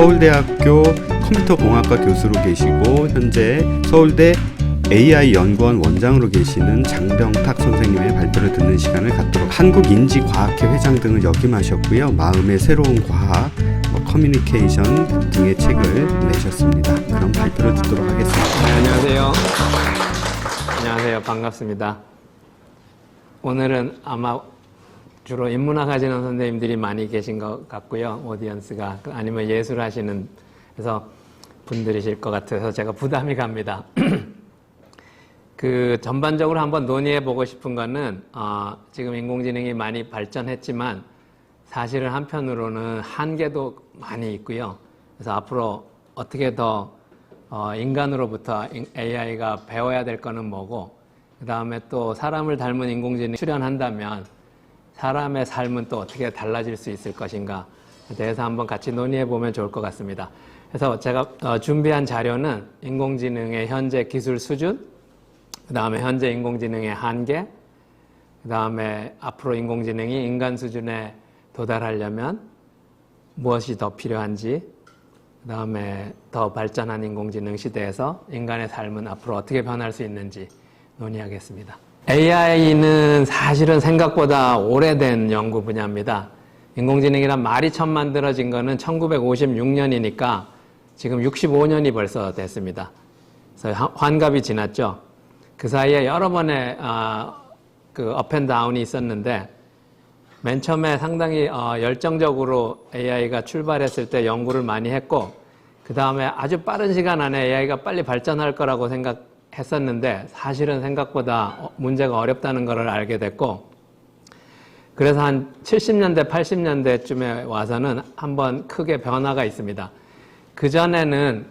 서울대학교 컴퓨터공학과 교수로 계시고 현재 서울대 AI 연구원 원장으로 계시는 장병탁 선생님의 발표를 듣는 시간을 갖도록 한국인지과학회 회장 등을 역임하셨고요. 마음의 새로운 과학, 커뮤니케이션 등의 책을 내셨습니다. 그럼 발표를 듣도록 하겠습니다. 네, 안녕하세요. 안녕하세요. 반갑습니다. 오늘은 아마 주로 인문학 하시는 선생님들이 많이 계신 것 같고요. 오디언스가 아니면 예술 하시는 그래서 분들이실 것 같아서 제가 부담이 갑니다. 전반적으로 한번 논의해 보고 싶은 거는 지금 인공지능이 많이 발전했지만 사실은 한편으로는 한계도 많이 있고요. 그래서 앞으로 어떻게 더 인간으로부터 AI가 배워야 될 거는 뭐고, 그 다음에 또 사람을 닮은 인공지능이 출현한다면 사람의 삶은 또 어떻게 달라질 수 있을 것인가에 대해서 한번 같이 논의해 보면 좋을 것 같습니다. 그래서 제가 준비한 자료는 인공지능의 현재 기술 수준, 그 다음에 현재 인공지능의 한계, 그 다음에 앞으로 인공지능이 인간 수준에 도달하려면 무엇이 더 필요한지, 그 다음에 더 발전한 인공지능 시대에서 인간의 삶은 앞으로 어떻게 변할 수 있는지 논의하겠습니다. AI는 사실은 생각보다 오래된 연구 분야입니다. 인공지능이란 말이 처음 만들어진 거는 1956년이니까 지금 65년이 벌써 됐습니다. 그래서 환갑이 지났죠. 그 사이에 여러 번의 업앤다운이 있었는데, 맨 처음에 상당히 열정적으로 AI가 출발했을 때 연구를 많이 했고, 그 다음에 아주 빠른 시간 안에 AI가 빨리 발전할 거라고 생각했었는데 사실은 생각보다 문제가 어렵다는 것을 알게 됐고, 그래서 한 70년대, 80년대쯤에 와서는 한번 크게 변화가 있습니다. 그전에는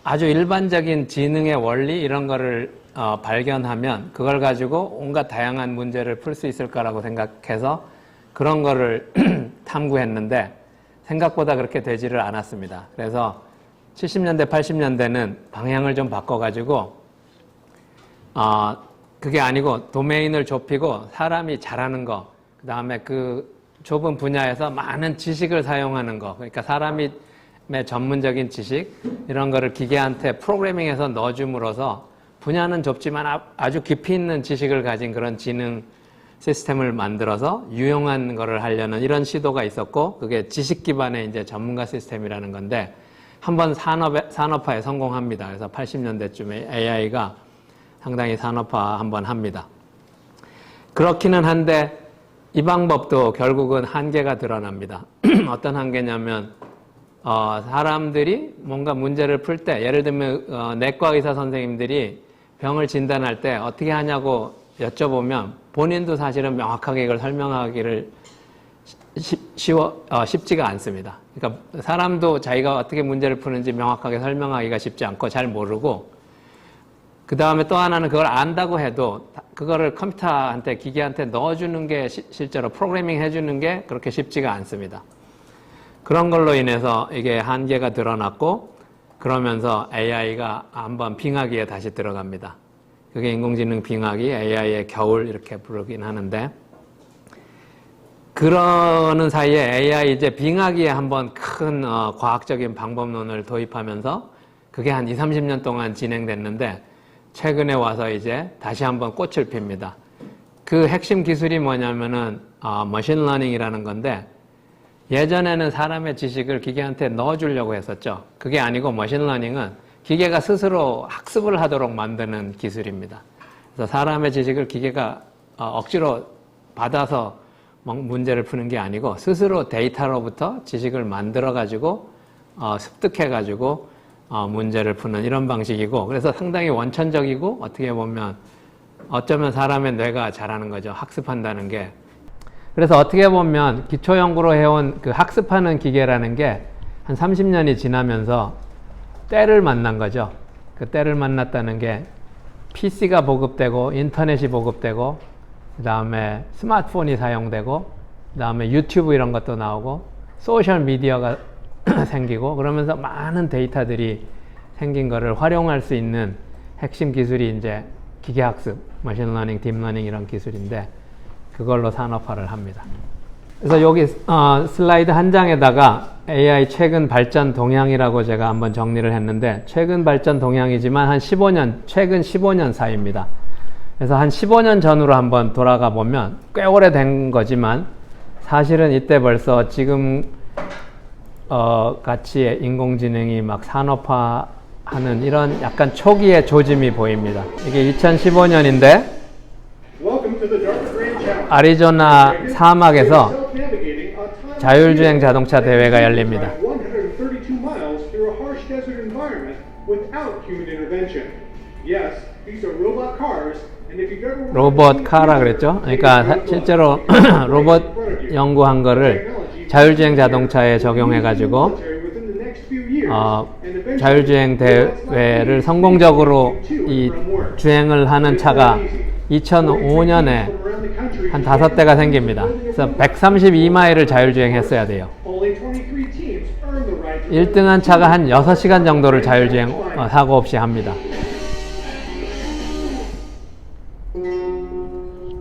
아주 일반적인 지능의 원리 이런 거를 발견하면 그걸 가지고 온갖 다양한 문제를 풀 수 있을 거라고 생각해서 그런 거를 탐구했는데 생각보다 그렇게 되지를 않았습니다. 그래서 70년대, 80년대는 방향을 좀 바꿔가지고 그게 아니고 도메인을 좁히고 사람이 잘하는 거, 그 다음에 그 좁은 분야에서 많은 지식을 사용하는 거, 그러니까 사람의 전문적인 지식 이런 거를 기계한테 프로그래밍해서 넣어줌으로써 분야는 좁지만 아주 깊이 있는 지식을 가진 그런 지능 시스템을 만들어서 유용한 거를 하려는 이런 시도가 있었고, 그게 지식 기반의 이제 전문가 시스템이라는 건데 한번 산업화에 성공합니다. 그래서 80년대쯤에 AI가 상당히 산업화 한번 합니다. 그렇기는 한데 이 방법도 결국은 한계가 드러납니다. 어떤 한계냐면 사람들이 뭔가 문제를 풀 때, 예를 들면 내과 의사 선생님들이 병을 진단할 때 어떻게 하냐고 여쭤보면 본인도 사실은 명확하게 이걸 설명하기를 쉽지가 않습니다. 그러니까 사람도 자기가 어떻게 문제를 푸는지 명확하게 설명하기가 쉽지 않고 잘 모르고, 그 다음에 또 하나는 그걸 안다고 해도 그거를 컴퓨터한테, 기계한테 넣어주는 게 실제로 프로그래밍 해주는 게 그렇게 쉽지가 않습니다. 그런 걸로 인해서 이게 한계가 드러났고, 그러면서 AI가 한번 빙하기에 다시 들어갑니다. 그게 인공지능 빙하기, AI의 겨울 이렇게 부르긴 하는데, 그러는 사이에 AI 이제 빙하기에 한번 큰 과학적인 방법론을 도입하면서 그게 한 20, 30년 동안 진행됐는데 최근에 와서 이제 다시 한번 꽃을 핍니다. 그 핵심 기술이 뭐냐면은 머신 러닝이라는 건데, 예전에는 사람의 지식을 기계한테 넣어주려고 했었죠. 그게 아니고 머신 러닝은 기계가 스스로 학습을 하도록 만드는 기술입니다. 그래서 사람의 지식을 기계가 억지로 받아서 문제를 푸는 게 아니고 스스로 데이터로부터 지식을 만들어가지고 습득해가지고 문제를 푸는 이런 방식이고, 그래서 상당히 원천적이고 어떻게 보면 어쩌면 사람의 뇌가 잘하는 거죠. 학습한다는 게. 그래서 어떻게 보면 기초연구로 해온 그 학습하는 기계라는 게 한 30년이 지나면서 때를 만난 거죠. 그 때를 만났다는 게 PC가 보급되고 인터넷이 보급되고 그 다음에 스마트폰이 사용되고 그 다음에 유튜브 이런 것도 나오고 소셜 미디어가 생기고, 그러면서 많은 데이터들이 생긴 거를 활용할 수 있는 핵심 기술이 이제 기계학습, 머신러닝, 딥러닝 이런 기술인데 그걸로 산업화를 합니다. 그래서 여기 슬라이드 한 장에다가 AI 최근 발전 동향이라고 제가 한번 정리를 했는데, 최근 발전 동향이지만 최근 15년 사이입니다. 그래서 한 15년 전으로 한번 돌아가 보면 꽤 오래된 거지만, 사실은 이때 벌써 지금 같이 인공지능이 막 산업화하는 이런 약간 초기의 조짐이 보입니다. 이게 2015년인데 아리조나 사막에서 자율주행 자동차 대회가 열립니다. 로봇 카라 그랬죠? 그러니까 실제로 로봇 연구한 거를 자율주행 자동차에 적용해 가지고 자율주행 대회를 성공적으로 이 주행을 하는 차가 2005년에 한 5대가 생깁니다. 그래서 132마일을 자율주행 했어야 돼요. 1등한 차가 한 6시간 정도를 자율주행 사고 없이 합니다.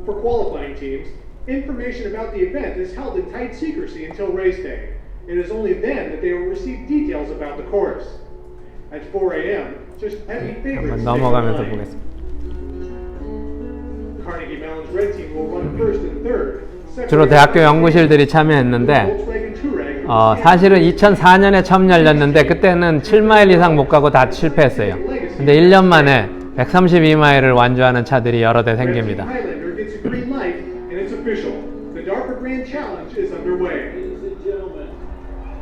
For qualifying teams, information about the event is held in tight secrecy until race day. It is only then that they will receive details about the course. At 4 a.m., just heavy favorites 넘어가면서 보겠습니다. Carnegie Mellon's red team will run first and third. 주로 대학교 연구실들이 참여했는데 사실은 2004년에 처음 열렸는데 그때는 7마일 이상 못 가고 다 실패했어요. 근데 1년 만에 132마일을 완주하는 차들이 여러 대 생깁니다.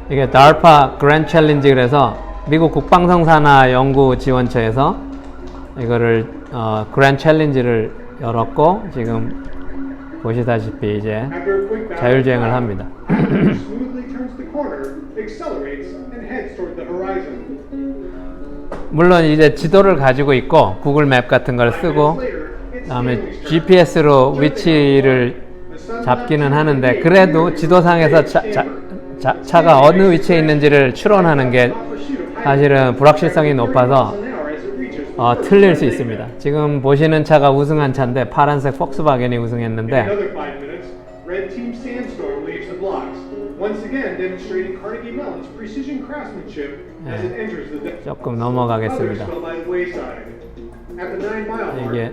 이게 DARPA Grand Challenge 그래서 미국 국방성산화 연구지원처에서 이거를 Grand Challenge를 열었고 지금 보시다시피 이제 자율주행을 합니다. 물론 이제 지도를 가지고 있고 구글 맵 같은 걸 쓰고 그다음에 GPS로 위치를 잡기는 하는데 그래도 지도상에서 차가 어느 위치에 있는지를 추론하는 게 사실은 불확실성이 높아서 틀릴 수 있습니다. 지금 보시는 차가 우승한 차인데 파란색 폭스바겐이 우승했는데 조금 넘어가겠습니다. 이게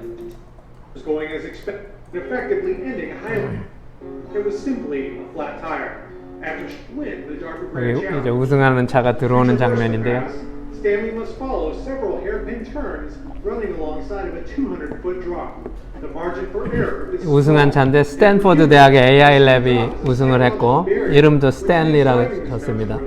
여기 이제 우승하는 차가 들어오는 장면인데요. Stanley must follow several hairpin turns running alongside of a 200-foot drop. The margin for error is 우승한 차인데 스탠포드 대학의 AI 랩이 우승을 했고 이름도 스탠리라고 쳤습니다.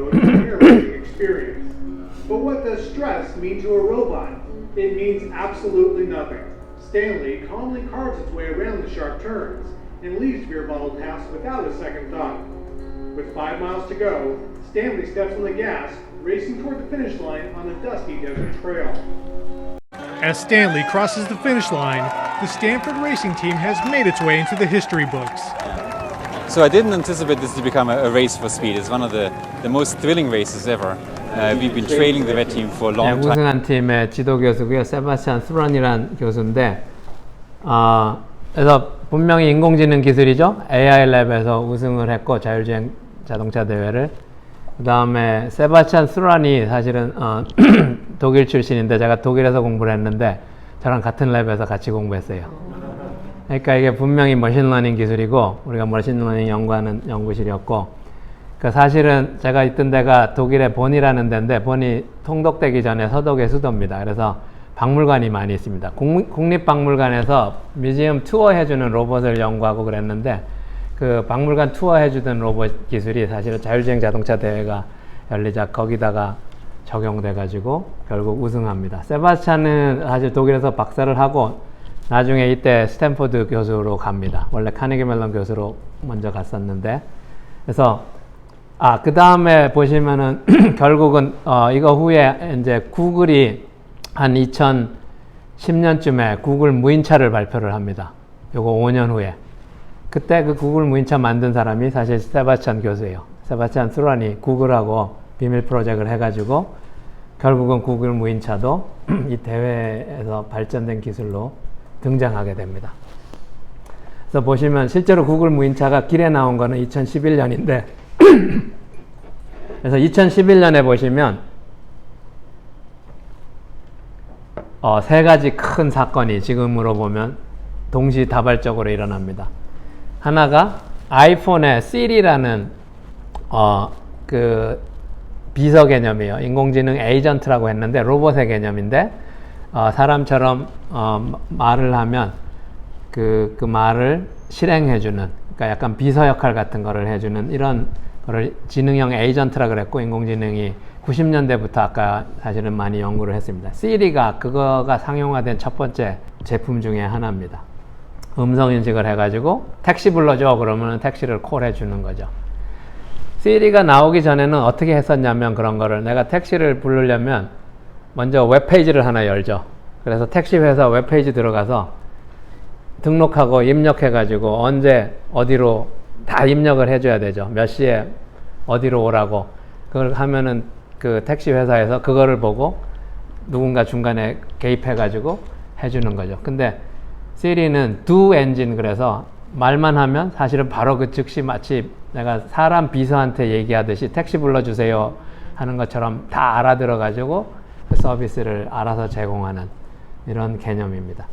But what does stress mean to a robot? It means absolutely nothing. Stanley calmly carves its way around the sharp turns and leaves beer bottle paths without a second thought. With 5 miles to go, Stanley steps on the gas, racing toward the finish line on a dusty desert trail. As Stanley crosses the finish line, the Stanford racing team has made its way into the history books. So I didn't anticipate this to become a race for speed. It's one of the most thrilling races ever. We've been trailing the red team for a long time. 우승한 팀의 지도 교수고요. 세바스찬 스런이라는 교수인데 그래서 분명히 인공지능 기술이죠. AI 랩에서 우승을 했고 자율주행 자동차 대회를 그 다음에 세바스찬 스란이 사실은 독일 출신인데 제가 독일에서 공부를 했는데 저랑 같은 랩에서 같이 공부했어요. 그러니까 이게 분명히 머신러닝 기술이고 우리가 머신러닝 연구하는 연구실이었고 그러니까 사실은 제가 있던 데가 독일의 본이라는 데인데 본이 통독되기 전에 서독의 수도입니다. 그래서 박물관이 많이 있습니다. 국립박물관에서 뮤지엄 투어 해주는 로봇을 연구하고 그랬는데 그 박물관 투어 해주던 로봇 기술이 사실은 자율주행 자동차 대회가 열리자 거기다가 적용돼 가지고 결국 우승합니다. 세바스찬은 사실 독일에서 박사를 하고 나중에 이때 스탠포드 교수로 갑니다. 원래 카네기 멜론 교수로 먼저 갔었는데 그래서 그 다음에 보시면은 결국은 이거 후에 이제 구글이 한 2010년쯤에 구글 무인차를 발표를 합니다. 요거 5년 후에. 그때 그 구글 무인차 만든 사람이 사실 세바스찬 교수예요. 세바스찬 스란이 구글하고 비밀 프로젝트를 해가지고 결국은 구글 무인차도 이 대회에서 발전된 기술로 등장하게 됩니다. 그래서 보시면 실제로 구글 무인차가 길에 나온 거는 2011년인데 그래서 2011년에 보시면 세 가지 큰 사건이 지금으로 보면 동시다발적으로 일어납니다. 하나가 아이폰의 Siri라는 그 비서 개념이에요. 인공지능 에이전트라고 했는데 로봇의 개념인데 사람처럼 말을 하면 그 말을 실행해주는, 그러니까 약간 비서 역할 같은 거를 해주는 이런 거를 지능형 에이전트라 그랬고, 인공지능이 90년대부터 아까 사실은 많이 연구를 했습니다. 시리가 그거가 상용화된 첫 번째 제품 중에 하나입니다. 음성 인식을 해가지고 택시 불러줘 그러면 택시를 콜해 주는 거죠. 시리가 나오기 전에는 어떻게 했었냐면, 그런 거를 내가 택시를 부르려면 먼저 웹페이지를 하나 열죠. 그래서 택시 회사 웹페이지 들어가서 등록하고 입력해가지고 언제 어디로 다 입력을 해줘야 되죠. 몇 시에 어디로 오라고. 그걸 하면은 그 택시 회사에서 그거를 보고 누군가 중간에 개입해가지고 해주는 거죠. 근데 시리는 do 엔진, 그래서 말만 하면 사실은 바로 그 즉시 마치 내가 사람 비서한테 얘기하듯이 택시 불러주세요 하는 것처럼 다 알아들어가지고 그 서비스를 알아서 제공하는 이런 개념입니다.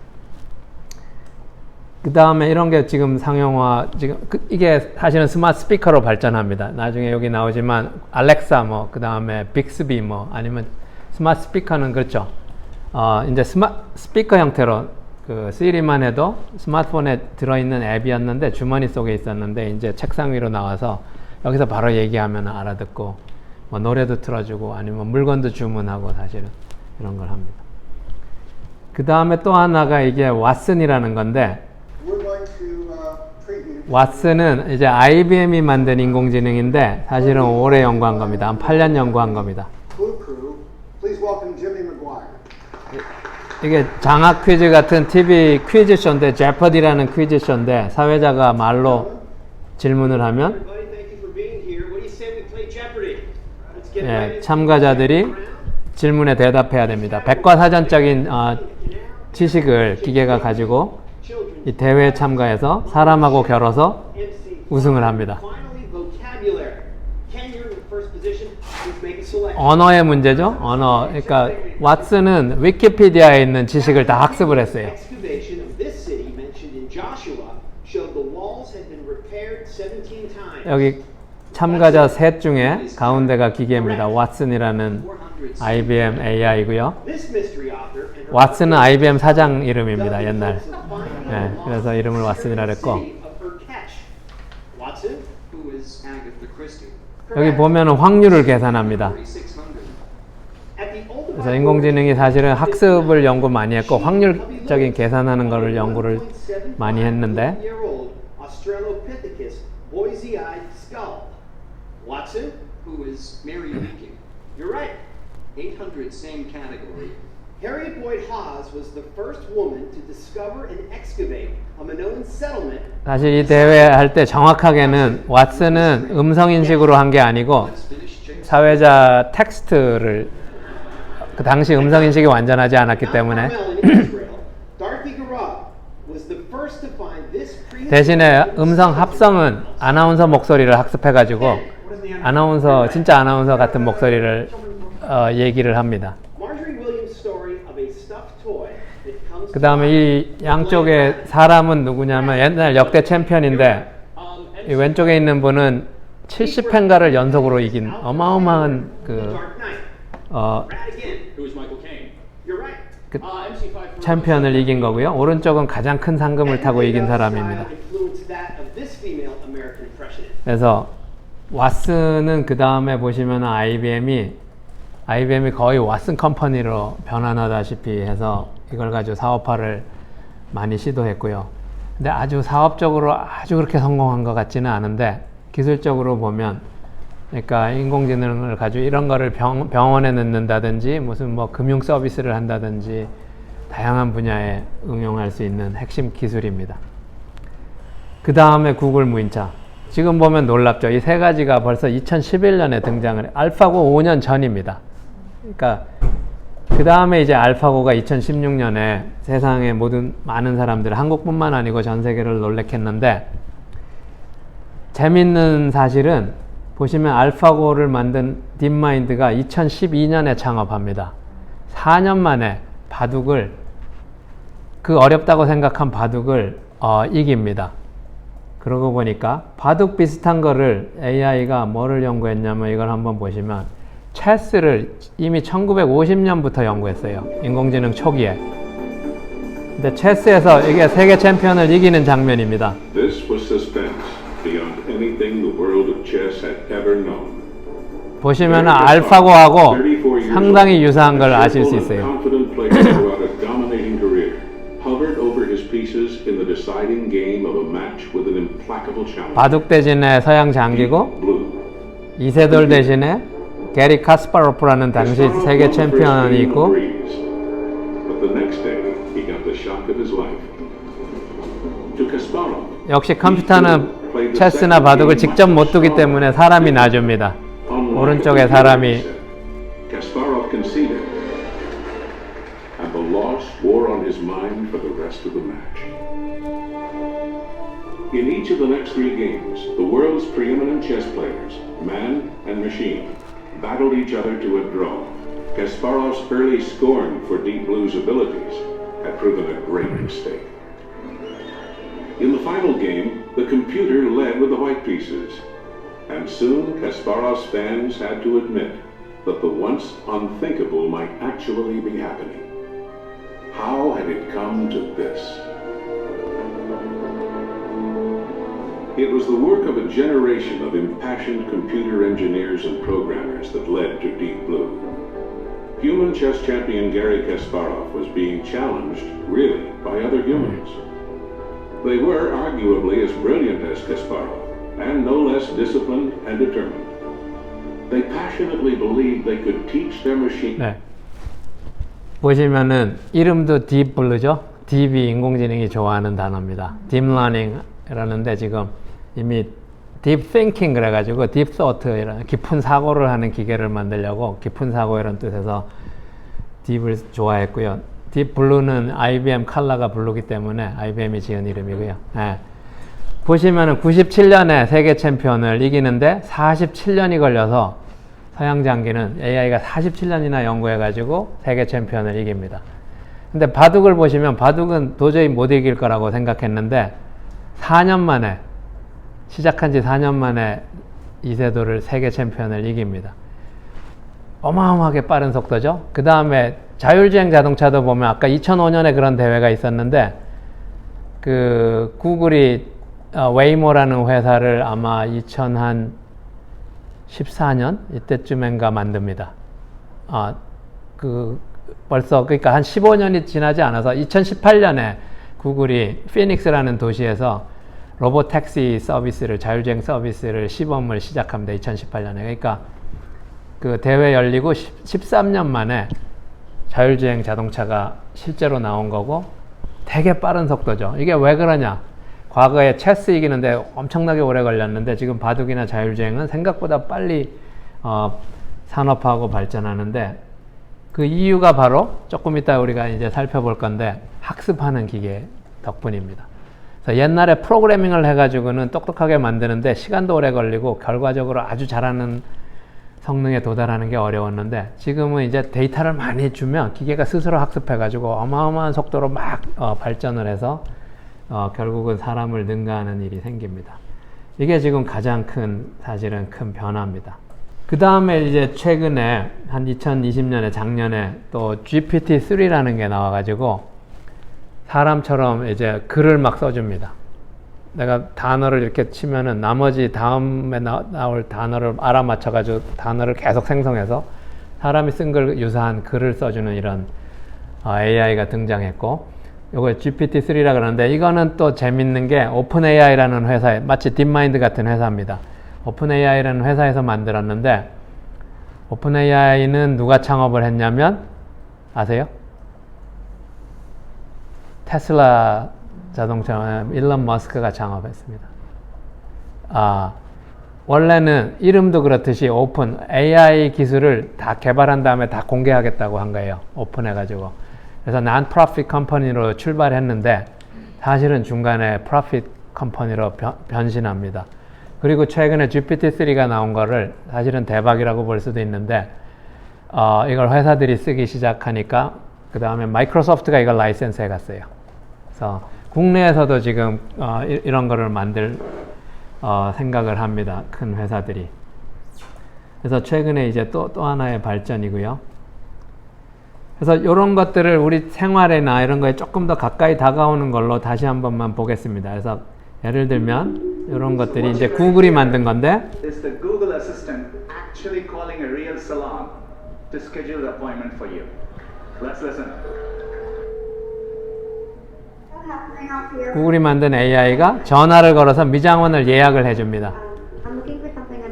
그 다음에 이런 게 지금 상용화, 이게 사실은 스마트 스피커로 발전합니다. 나중에 여기 나오지만 알렉사 그 다음에 빅스비 아니면 스마트 스피커는 그렇죠. 이제 스마트 스피커 형태로 그 시리만 해도 스마트폰에 들어있는 앱이었는데 주머니 속에 있었는데 이제 책상 위로 나와서 여기서 바로 얘기하면 알아듣고 노래도 틀어주고 아니면 물건도 주문하고 사실은 이런 걸 합니다. 그 다음에 또 하나가 이게 왓슨이라는 건데, 왓슨은 이제 IBM이 만든 인공지능인데 사실은 오래 연구한 겁니다. 한 8년 연구한 겁니다. 이게 장학 퀴즈 같은 TV 퀴즈 쇼인데, 제퍼디라는 퀴즈 쇼인데 사회자가 말로 질문을 하면 참가자들이 질문에 대답해야 됩니다. 백과사전적인 지식을 기계가 가지고 이 대회에 참가해서 사람하고 겨뤄서 우승을 합니다. 언어의 문제죠. 언어. 그러니까 왓슨은 위키피디아에 있는 지식을 다 학습을 했어요. 여기 참가자 셋 중에 가운데가 기계입니다. 왓슨이라는 IBM AI고요. 왓슨은 IBM 사장 이름입니다. 옛날. 네, 그래서 이름을 왓슨이라 그랬고, 여기 보면 확률을 계산합니다. 그래서 인공지능이 사실은 학습을 연구 많이 했고 확률적인 계산하는 거를 연구를 많이 했는데, Watson, who is Mary Lincoln. You're right. 800 same category. Harriet Boyd Hawes was the first woman to discover and excavate a Minoan settlement. 사실 이 대회 할 때 정확하게는 왓슨은 음성 인식으로 한 게 아니고 사회자 텍스트를, 그 당시 음성 인식이 완전하지 않았기 때문에 대신에 음성 합성은 아나운서 목소리를 학습해가지고 진짜 아나운서 같은 목소리를 얘기를 합니다. 그 다음에 이 양쪽에 사람은 누구냐면 옛날 역대 챔피언인데, 이 왼쪽에 있는 분은 70회인가를 연속으로 이긴 어마어마한 그 챔피언을 이긴 거고요. 오른쪽은 가장 큰 상금을 타고 이긴 사람입니다. 그래서 왓슨은 그 다음에 보시면 IBM이 거의 왓슨 컴퍼니로 변환하다시피 해서 이걸 가지고 사업화를 많이 시도했고요. 근데 아주 사업적으로 아주 그렇게 성공한 것 같지는 않은데, 기술적으로 보면, 그러니까 인공지능을 가지고 이런 거를 병원에 넣는다든지 무슨 금융 서비스를 한다든지 다양한 분야에 응용할 수 있는 핵심 기술입니다. 그 다음에 구글 무인차. 지금 보면 놀랍죠. 이 세 가지가 벌써 2011년에 등장을, 알파고 5년 전입니다. 그러니까 그 다음에 이제 알파고가 2016년에 세상의 모든 많은 사람들, 한국뿐만 아니고 전 세계를 놀래켰는데, 재밌는 사실은 보시면 알파고를 만든 딥마인드가 2012년에 창업합니다. 4년 만에 바둑을, 그 어렵다고 생각한 바둑을 이깁니다. 그러고 보니까 바둑 비슷한 거를 AI가 뭐를 연구했냐면, 이걸 한번 보시면 체스를 이미 1950년부터 연구했어요. 인공지능 초기에. 근데 체스에서 이게 세계 챔피언을 이기는 장면입니다. This was suspense beyond anything the world of chess had ever known. 보시면 알파고하고 상당히 유사한 걸 아실 수 있어요. Confident player throughout a dominating career, hovered over his pieces in the deciding game of a match with an implacable challenge. 바둑 대신에 서양 장기고, Blue. 이세돌 대신에 게리 카스파로프라는 당시 세계 챔피언이 있고, But the next day, he got the shock of his life. To Kasparov, 역시 컴퓨터는 체스나 바둑을 직접 못 두기 때문에 사람이 놔줍니다. 오른쪽에 사람이 Kasparov conceded, and the loss wore on his mind for the rest of the match. In each of the next three games, the world's preeminent chess players, man and machine, battled each other to a draw. Kasparov's early scorn for Deep Blue's abilities had proven a great mistake. In the final game, the computer led with the white pieces, and soon Kasparov's fans had to admit that the once unthinkable might actually be happening. How had it come to this? It was the work of a generation of impassioned computer engineers and programmers that led to Deep Blue. Human chess champion Garry Kasparov was being challenged, really, by other humans. They were arguably as brilliant as Kasparov, and no less disciplined and determined. They passionately believed they could teach their machine. 네. 보시면은 이름도 딥블루죠. 딥이 인공지능이 좋아하는 단어입니다. 딥러닝이라는데 지금 이미 딥띵킹 그래가지고 딥소트 이런 깊은 사고를 하는 기계를 만들려고 깊은 사고 이런 뜻에서 딥을 좋아했고요. 딥블루는 IBM 칼라가 블루기 때문에 IBM이 지은 이름이고요. 네. 보시면은 97년에 세계 챔피언을 이기는데 47년이 걸려서 서양 장기는 AI가 47년이나 연구해가지고 세계 챔피언을 이깁니다. 근데 바둑을 보시면 바둑은 도저히 못 이길 거라고 생각했는데 4년 만에, 시작한 지 4년 만에 이세돌을 세계 챔피언을 이깁니다. 어마어마하게 빠른 속도죠. 그 다음에 자율주행 자동차도 보면 아까 2005년에 그런 대회가 있었는데 그 구글이 웨이모라는 회사를 아마 2014년 이때쯤인가 만듭니다. 벌써 그러니까 한 15년이 지나지 않아서 2018년에 구글이 피닉스라는 도시에서 로봇 택시 서비스를, 자율주행 서비스를 시범을 시작합니다. 2018년에. 그러니까 그 대회 열리고 13년 만에 자율주행 자동차가 실제로 나온 거고 되게 빠른 속도죠. 이게 왜 그러냐? 과거에 체스 이기는데 엄청나게 오래 걸렸는데 지금 바둑이나 자율주행은 생각보다 빨리 산업화하고 발전하는데 그 이유가 바로 조금 이따 우리가 이제 살펴볼 건데 학습하는 기계 덕분입니다. 그래서 옛날에 프로그래밍을 해가지고는 똑똑하게 만드는데 시간도 오래 걸리고 결과적으로 아주 잘하는 성능에 도달하는 게 어려웠는데 지금은 이제 데이터를 많이 주면 기계가 스스로 학습해가지고 어마어마한 속도로 막 발전을 해서 결국은 사람을 능가하는 일이 생깁니다. 이게 지금 가장 사실은 큰 변화입니다. 그 다음에 이제 최근에 한 2020년에 작년에 또 GPT-3라는 게 나와가지고 사람처럼 이제 글을 막 써줍니다. 내가 단어를 이렇게 치면은 나머지 다음에 나올 단어를 알아맞혀가지고 단어를 계속 생성해서 사람이 쓴 글 유사한 글을 써주는 이런 AI가 등장했고 요거 GPT-3라 그러는데 이거는 또 재밌는 게 오픈AI라는 회사에 마치 딥마인드 같은 회사입니다. 오픈AI라는 회사에서 만들었는데 오픈AI는 누가 창업을 했냐면 아세요? 테슬라 자동차 일론 머스크가 창업했습니다. 원래는 이름도 그렇듯이 오픈, AI 기술을 다 개발한 다음에 다 공개하겠다고 한 거예요. 오픈해가지고. 그래서 non-profit 컴퍼니로 출발했는데 사실은 중간에 profit 컴퍼니로 변신합니다. 그리고 최근에 GPT-3가 나온 거를 사실은 대박이라고 볼 수도 있는데 이걸 회사들이 쓰기 시작하니까 그 다음에 마이크로소프트가 이걸 라이센스해 갔어요. 그래서 국내에서도 지금 이런 거를 만들 생각을 합니다. 큰 회사들이. 그래서 최근에 이제 또 하나의 발전이고요. 그래서 이런 것들을 우리 생활이나 이런 거에 조금 더 가까이 다가오는 걸로 다시 한 번만 보겠습니다. 그래서 예를 들면 이런 것들이 이제 구글이 만든 건데 Is the Google Assistant actually calling a real salon to schedule the appointment for you? Let's listen. 구글이 만든 AI가 전화를 걸어서 미장원을 예약을 해줍니다.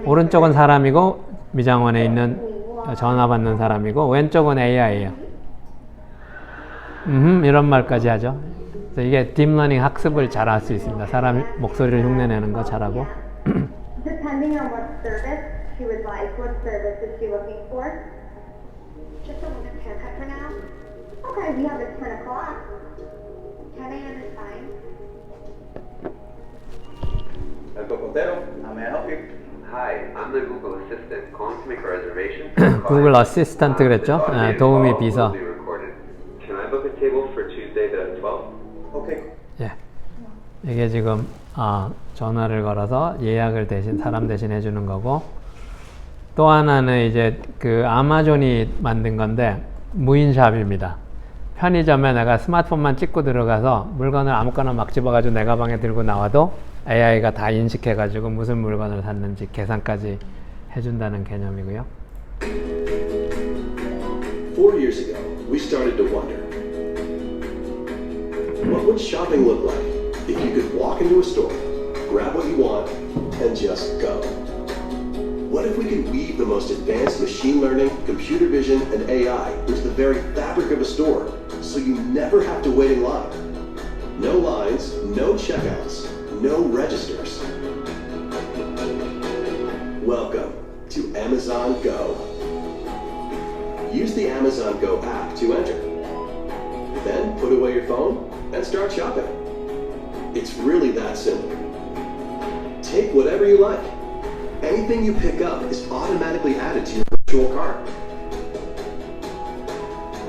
오른쪽은 사람이고 미장원에 있는 전화 받는 사람이고 왼쪽은 AI예요. 이런 말까지 하죠. 그래서 이게 딥러닝 학습을 잘 할 수 있습니다. 사람 목소리를 흉내내는 거 잘하고. Depending on what service she would like, what service is she looking for? Just a woman's haircut for now. Okay, we have it 10 o'clock. 10 a.m. is fine. Alco Contero, how may I help you? Hi, I'm the Google Assistant calling to make a reservation. 구글 어시스턴트 그랬죠? 도우미 비서. Can I book a table for Tuesday the 12th? Okay. 예. 이게 지금 전화를 걸어서 예약을 사람 대신 해주는 거고, 또 하나는 이제 그 아마존이 만든 건데 무인샵입니다. 편의점에 내가 스마트폰만 찍고 들어가서 물건을 아무거나 막 집어가지고 내 가방에 들고 나와도 AI가 다 인식해가지고 무슨 물건을 샀는지 계산까지 해준다는 개념이고요. 4 years ago, we started to wonder, what would shopping look like if you could walk into a store, grab what you want, and just go? What if we could weave the most advanced machine learning, computer vision, and AI into the very fabric of a store, so you never have to wait in line? No lines, no checkouts, no registers. Welcome to Amazon Go. Use the Amazon Go app to enter. Then put away your phone and start shopping. It's really that simple. Take whatever you like. Anything you pick up is automatically added to your virtual cart.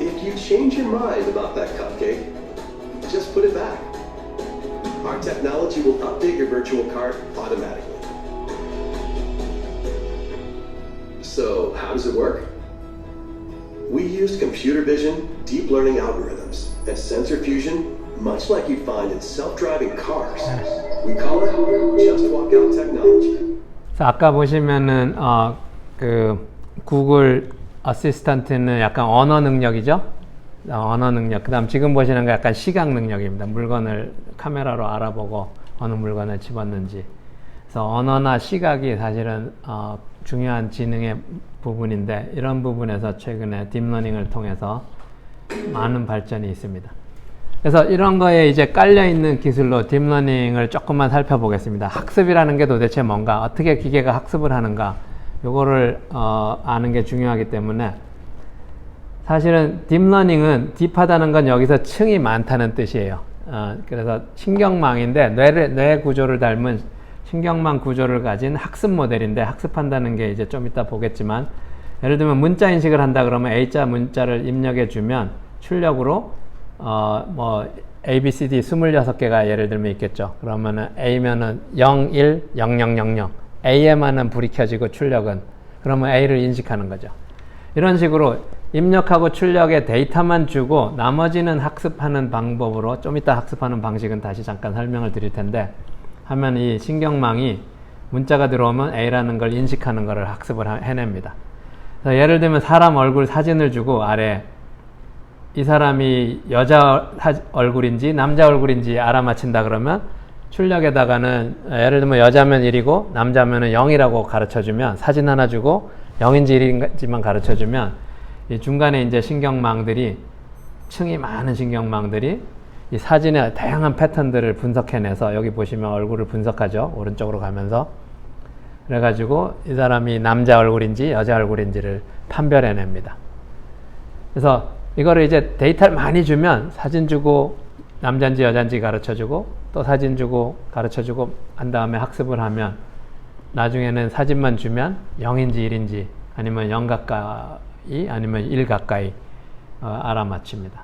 If you change your mind about that cupcake, just put it back. Our technology will update your virtual cart automatically. So, how does it work? We used computer vision, deep learning algorithms, and sensor fusion, much like you'd find in self-driving cars. We call it Just Walk Out technology. 아까 보시면은 그 구글 어시스턴트는 약간 언어 능력이죠. 언어 능력. 그다음 지금 보시는 거 약간 시각 능력입니다. 물건을 카메라로 알아보고 어느 물건을 집었는지. 그래서 언어나 시각이 사실은 중요한 지능의 부분인데 이런 부분에서 최근에 딥러닝을 통해서 많은 발전이 있습니다. 그래서 이런 거에 이제 깔려 있는 기술로 딥러닝을 조금만 살펴보겠습니다. 학습이라는 게 도대체 뭔가, 어떻게 기계가 학습을 하는가, 요거를 아는 게 중요하기 때문에 사실은 딥러닝은 딥하다는 건 여기서 층이 많다는 뜻이에요. 그래서 신경망인데 뇌 구조를 닮은 신경망 구조를 가진 학습 모델인데, 학습한다는 게 이제 좀 이따 보겠지만, 예를 들면 문자 인식을 한다 그러면 A자 문자를 입력해 주면 출력으로 뭐 ABCD 26개가 예를 들면 있겠죠. 그러면은 A면은 0, 1, 0, 0, 0, 0. A에만은 불이 켜지고 출력은, 그러면 A를 인식하는 거죠. 이런 식으로 입력하고 출력에 데이터만 주고 나머지는 학습하는 방법으로, 좀 이따 학습하는 방식은 다시 잠깐 설명을 드릴 텐데, 하면 이 신경망이 문자가 들어오면 A라는 걸 인식하는 거를 학습을 해냅니다. 그래서 예를 들면 사람 얼굴 사진을 주고 아래 이 사람이 여자 얼굴인지 남자 얼굴인지 알아맞힌다 그러면 출력에다가는 예를 들면 여자면 1이고 남자면 0이라고 가르쳐주면, 사진 하나 주고 0인지 1인지만 가르쳐주면 이 중간에 이제 신경망들이, 층이 많은 신경망들이 이 사진의 다양한 패턴들을 분석해내서, 여기 보시면 얼굴을 분석하죠. 오른쪽으로 가면서. 그래가지고 이 사람이 남자 얼굴인지 여자 얼굴인지를 판별해냅니다. 그래서 이거를 이제 데이터를 많이 주면 사진 주고 남자인지 여자인지 가르쳐주고 또 사진 주고 가르쳐주고 한 다음에 학습을 하면 나중에는 사진만 주면 0인지 1인지 아니면 0 가까이 아니면 1 가까이 알아맞힙니다.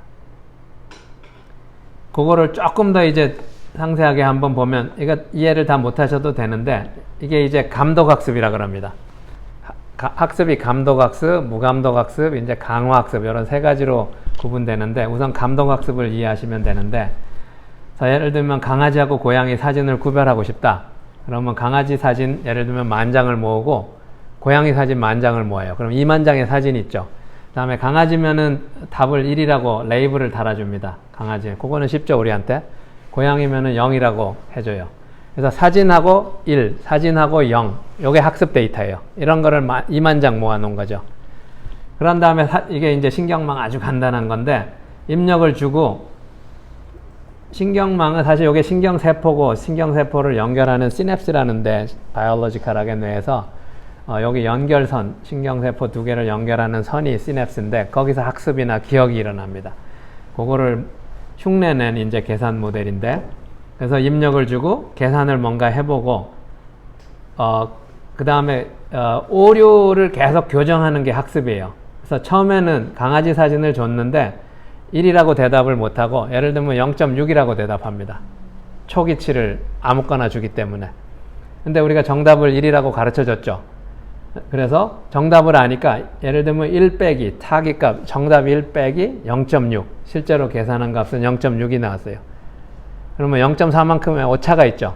그거를 조금 더 이제 상세하게 한번 보면 이거 이해를 다 못하셔도 되는데 이게 이제 감독학습이라 그럽니다. 학습이 감독학습, 무감독학습, 이제 강화학습 이런 세 가지로 구분되는데 우선 감독학습을 이해하시면 되는데 자, 예를 들면 강아지하고 고양이 사진을 구별하고 싶다. 그러면 강아지 사진 예를 들면 10,000장을 모으고 고양이 사진 10,000장을 모아요. 그럼 20,000장의 사진이 있죠. 그 다음에 강아지면은 답을 1이라고 레이블을 달아줍니다. 강아지. 그거는 쉽죠, 우리한테. 고양이면은 0이라고 해줘요. 그래서 사진하고 1, 사진하고 0. 요게 학습 데이터예요. 이런 거를 20,000장 모아놓은 거죠. 그런 다음에 이게 이제 신경망 아주 간단한 건데 입력을 주고 신경망은 사실 이게 신경세포고 신경세포를 연결하는 시냅스라는데 바이올로지컬하게 뇌에서 여기 연결선, 신경세포 2개를 연결하는 선이 시냅스인데 거기서 학습이나 기억이 일어납니다. 그거를 흉내낸 이제 계산 모델인데 그래서 입력을 주고 계산을 뭔가 해보고 그 다음에 오류를 계속 교정하는 게 학습이에요. 그래서 처음에는 강아지 사진을 줬는데 1이라고 대답을 못하고 예를 들면 0.6이라고 대답합니다. 초기치를 아무거나 주기 때문에. 근데 우리가 정답을 1이라고 가르쳐줬죠. 그래서 정답을 아니까 예를 들면 1 빼기 타깃값 정답 1 빼기 0.6 실제로 계산한 값은 0.6이 나왔어요. 그러면 0.4만큼의 오차가 있죠.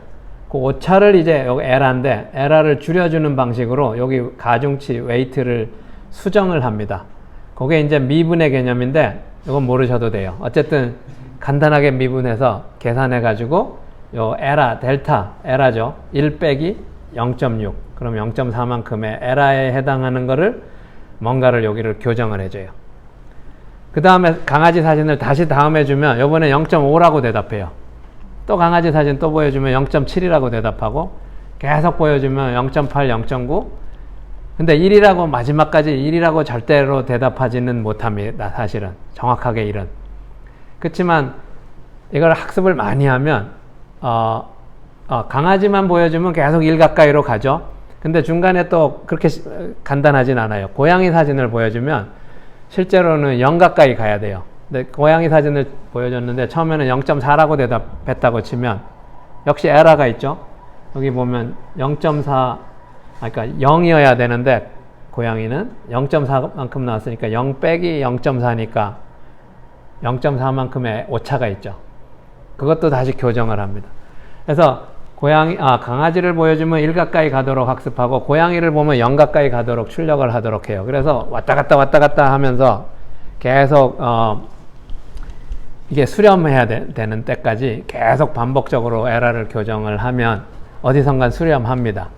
그 오차를 이제 여기 에라인데 에라를 줄여주는 방식으로 여기 가중치 웨이트를 수정을 합니다. 그게 이제 미분의 개념인데 이건 모르셔도 돼요. 어쨌든 간단하게 미분해서 계산해 가지고 요 에라 델타 에라죠. 1 빼기 0.6 그럼 0.4만큼의 에라에 해당하는 거를 뭔가를 여기를 교정을 해줘요. 그 다음에 강아지 사진을 다시 다음에 주면 요번에 0.5라고 대답해요. 또 강아지 사진 또 보여주면 0.7이라고 대답하고 계속 보여주면 0.8, 0.9 근데 1이라고 마지막까지 1이라고 절대로 대답하지는 못합니다. 사실은 정확하게 1은 그렇지만 이걸 학습을 많이 하면 강아지만 보여주면 계속 1 가까이로 가죠. 근데 중간에 또 그렇게 간단하진 않아요. 고양이 사진을 보여주면 실제로는 0 가까이 가야 돼요. 근데 고양이 사진을 보여줬는데 처음에는 0.4라고 대답했다고 치면 역시 에러가 있죠. 여기 보면 0.4 그러니까 0이어야 되는데 고양이는 0.4만큼 나왔으니까 0 빼기 0.4니까 0.4만큼의 오차가 있죠. 그것도 다시 교정을 합니다. 그래서 강아지를 보여주면 1 가까이 가도록 학습하고 고양이를 보면 0 가까이 가도록 출력을 하도록 해요. 그래서 왔다 갔다 하면서 계속 이게 수렴해야 되는 때까지 계속 반복적으로 에러를 교정을 하면 어디선간 수렴합니다.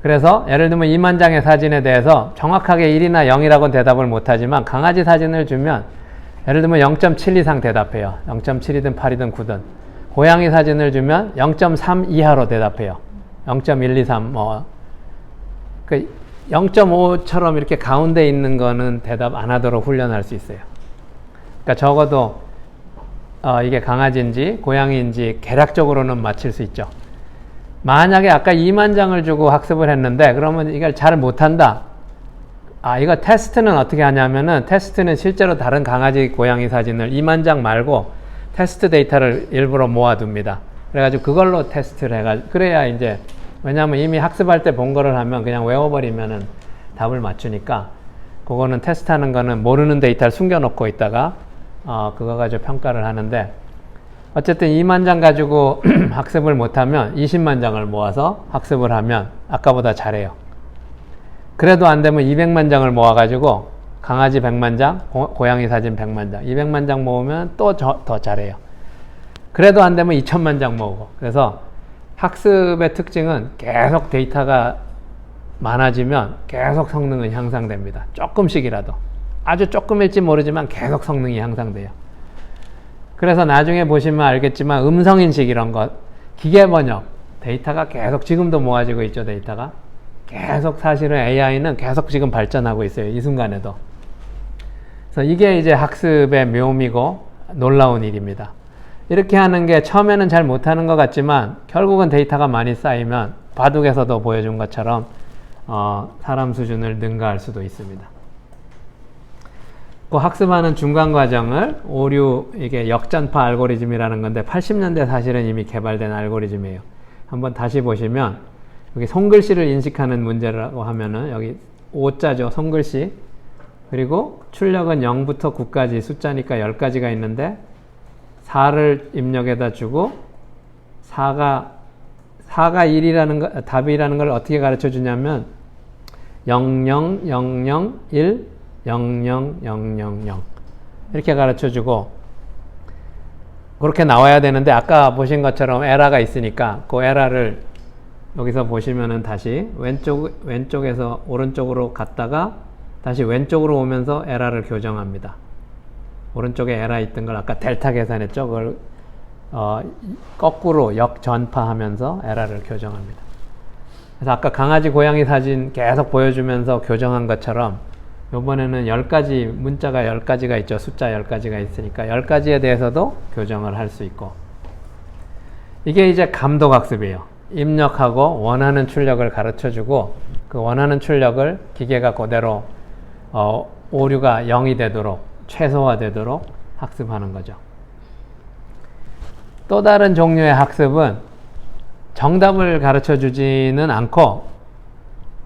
그래서 예를 들면 20,000장의 사진에 대해서 정확하게 1이나 0이라고 대답을 못하지만 강아지 사진을 주면 예를 들면 0.7 이상 대답해요. 0.7이든 8이든 9든. 고양이 사진을 주면 0.3 이하로 대답해요. 0.123 그 0.5처럼 이렇게 가운데 있는 거는 대답 안 하도록 훈련할 수 있어요. 그러니까 적어도 이게 강아지인지 고양이인지 개략적으로는 맞힐 수 있죠. 만약에 아까 20,000장을 주고 학습을 했는데 그러면 이걸 잘 못한다. 이거 테스트는 어떻게 하냐면은 테스트는 실제로 다른 강아지 고양이 사진을 20,000장 말고 테스트 데이터를 일부러 모아둡니다. 그래가지고 그걸로 테스트를 해가지고 그래야 이제 왜냐하면 이미 학습할 때 본 거를 하면 그냥 외워버리면은 답을 맞추니까 그거는 테스트하는 거는 모르는 데이터를 숨겨놓고 있다가 그거 가지고 평가를 하는데 어쨌든 20,000장 가지고 학습을 못하면 200,000장을 모아서 학습을 하면 아까보다 잘해요. 그래도 안 되면 200,000장을 모아가지고 강아지 100,000장, 고양이 사진 100,000장, 200,000장 모으면 또 더 잘해요. 그래도 안 되면 20,000,000장 모으고. 그래서 학습의 특징은 계속 데이터가 많아지면 계속 성능은 향상됩니다. 조금씩이라도. 아주 조금일지 모르지만 계속 성능이 향상돼요. 그래서 나중에 보시면 알겠지만 음성인식 이런 것, 기계번역, 데이터가 계속 지금도 모아지고 있죠. 데이터가. 계속 사실은 AI는 계속 지금 발전하고 있어요. 이 순간에도. 그래서 이게 이제 학습의 묘미고 놀라운 일입니다. 이렇게 하는 게 처음에는 잘 못하는 것 같지만 결국은 데이터가 많이 쌓이면 바둑에서도 보여준 것처럼 사람 수준을 능가할 수도 있습니다. 그 학습하는 중간 과정을 오류, 이게 역전파 알고리즘이라는 건데 80년대 사실은 이미 개발된 알고리즘이에요. 한번 다시 보시면 여기 손글씨를 인식하는 문제라고 하면은 여기 5자죠. 손글씨. 그리고 출력은 0부터 9까지 숫자니까 10가지가 있는데 4를 입력에다 주고 4가 1이라는 거, 답이라는 걸 어떻게 가르쳐 주냐면 00001 00000 이렇게 가르쳐 주고 그렇게 나와야 되는데 아까 보신 것처럼 에러가 있으니까 그 에러를 여기서 보시면은 다시 왼쪽에서 오른쪽으로 갔다가 다시 왼쪽으로 오면서 에러를 교정합니다. 오른쪽에 에러 있던 걸 아까 델타 계산했죠. 그걸 거꾸로 역전파하면서 에러를 교정합니다. 그래서 아까 강아지 고양이 사진 계속 보여주면서 교정한 것처럼 이번에는 10가지 문자가 10가지가 있죠. 숫자 10가지가 있으니까 10가지에 대해서도 교정을 할 수 있고 이게 이제 감독학습이에요. 입력하고 원하는 출력을 가르쳐주고 그 원하는 출력을 기계가 그대로 오류가 0이 되도록 최소화되도록 학습하는 거죠. 또 다른 종류의 학습은 정답을 가르쳐 주지는 않고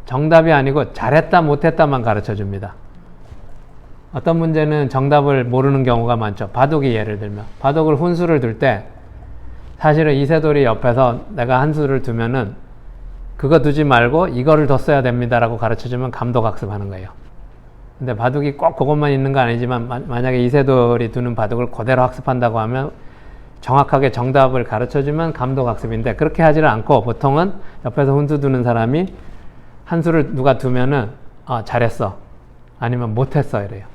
정답이 아니고 잘했다 못했다만 가르쳐 줍니다. 어떤 문제는 정답을 모르는 경우가 많죠. 바둑이 예를 들면 바둑을 훈수를 둘 때 사실은 이세돌이 옆에서 내가 한 수를 두면은 그거 두지 말고 이거를 뒀어야 됩니다 라고 가르쳐 주면 감독학습하는 거예요. 근데 바둑이 꼭 그것만 있는 건 아니지만 만약에 이세돌이 두는 바둑을 그대로 학습한다고 하면 정확하게 정답을 가르쳐주면 감독학습인데 그렇게 하지를 않고 보통은 옆에서 훈수 두는 사람이 한 수를 누가 두면은 잘했어 아니면 못했어 이래요.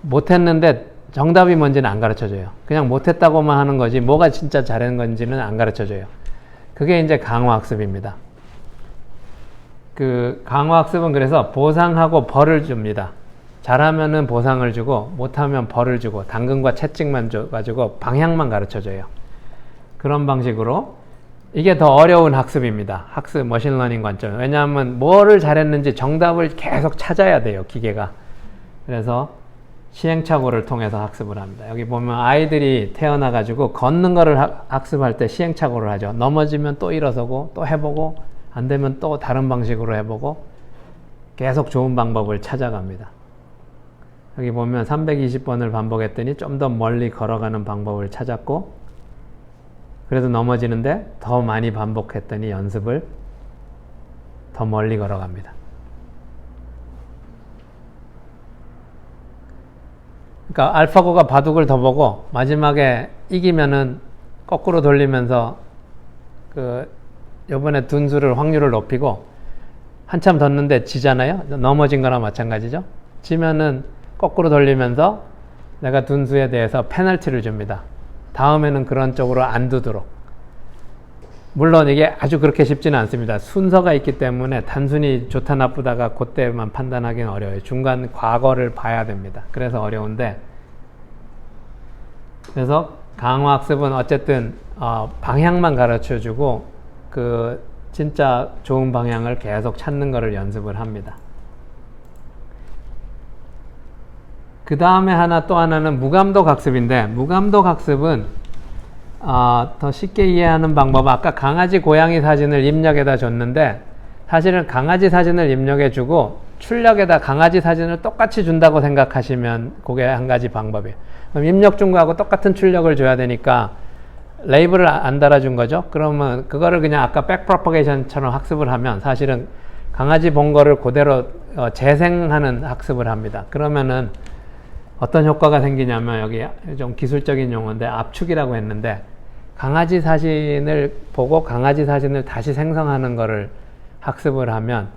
못했는데 정답이 뭔지는 안 가르쳐줘요. 그냥 못했다고만 하는 거지 뭐가 진짜 잘한 건지는 안 가르쳐줘요. 그게 이제 강화학습입니다. 그 강화학습은 그래서 보상하고 벌을 줍니다. 잘하면은 보상을 주고 못하면 벌을 주고 당근과 채찍만 줘가지고 방향만 가르쳐줘요. 그런 방식으로 이게 더 어려운 학습입니다. 학습 머신러닝 관점. 왜냐하면 뭐를 잘했는지 정답을 계속 찾아야 돼요. 기계가. 그래서 시행착오를 통해서 학습을 합니다. 여기 보면 아이들이 태어나가지고 걷는 거를 학습할 때 시행착오를 하죠. 넘어지면 또 일어서고 또 해보고 안 되면 또 다른 방식으로 해보고 계속 좋은 방법을 찾아갑니다. 여기 보면 320번을 반복했더니 좀 더 멀리 걸어가는 방법을 찾았고 그래도 넘어지는데 더 많이 반복했더니 연습을 더 멀리 걸어갑니다. 그러니까 알파고가 바둑을 더 보고 마지막에 이기면은 거꾸로 돌리면서 요번에 둔 수를 확률을 높이고 한참 뒀는데 지잖아요. 넘어진 거나 마찬가지죠. 지면은 거꾸로 돌리면서 내가 둔 수에 대해서 페널티를 줍니다. 다음에는 그런 쪽으로 안 두도록. 물론 이게 아주 그렇게 쉽지는 않습니다. 순서가 있기 때문에 단순히 좋다 나쁘다가 그때만 판단하기는 어려워요. 중간 과거를 봐야 됩니다. 그래서 어려운데 그래서 강화학습은 어쨌든 방향만 가르쳐주고 그 진짜 좋은 방향을 계속 찾는 거를 연습을 합니다. 그 다음에 또 하나는 무감독 학습인데 무감독 학습은 더 쉽게 이해하는 방법은 아까 강아지 고양이 사진을 입력에다 줬는데 사실은 강아지 사진을 입력해 주고 출력에다 강아지 사진을 똑같이 준다고 생각하시면 그게 한 가지 방법이에요. 그럼 입력 준 거하고 똑같은 출력을 줘야 되니까 레이블을 안 달아준 거죠. 그러면 그거를 그냥 아까 백프로퍼게이션처럼 학습을 하면 사실은 강아지 본 거를 그대로 재생하는 학습을 합니다. 그러면은 어떤 효과가 생기냐면 여기 좀 기술적인 용어인데 압축이라고 했는데 강아지 사진을 보고 강아지 사진을 다시 생성하는 거를 학습을 하면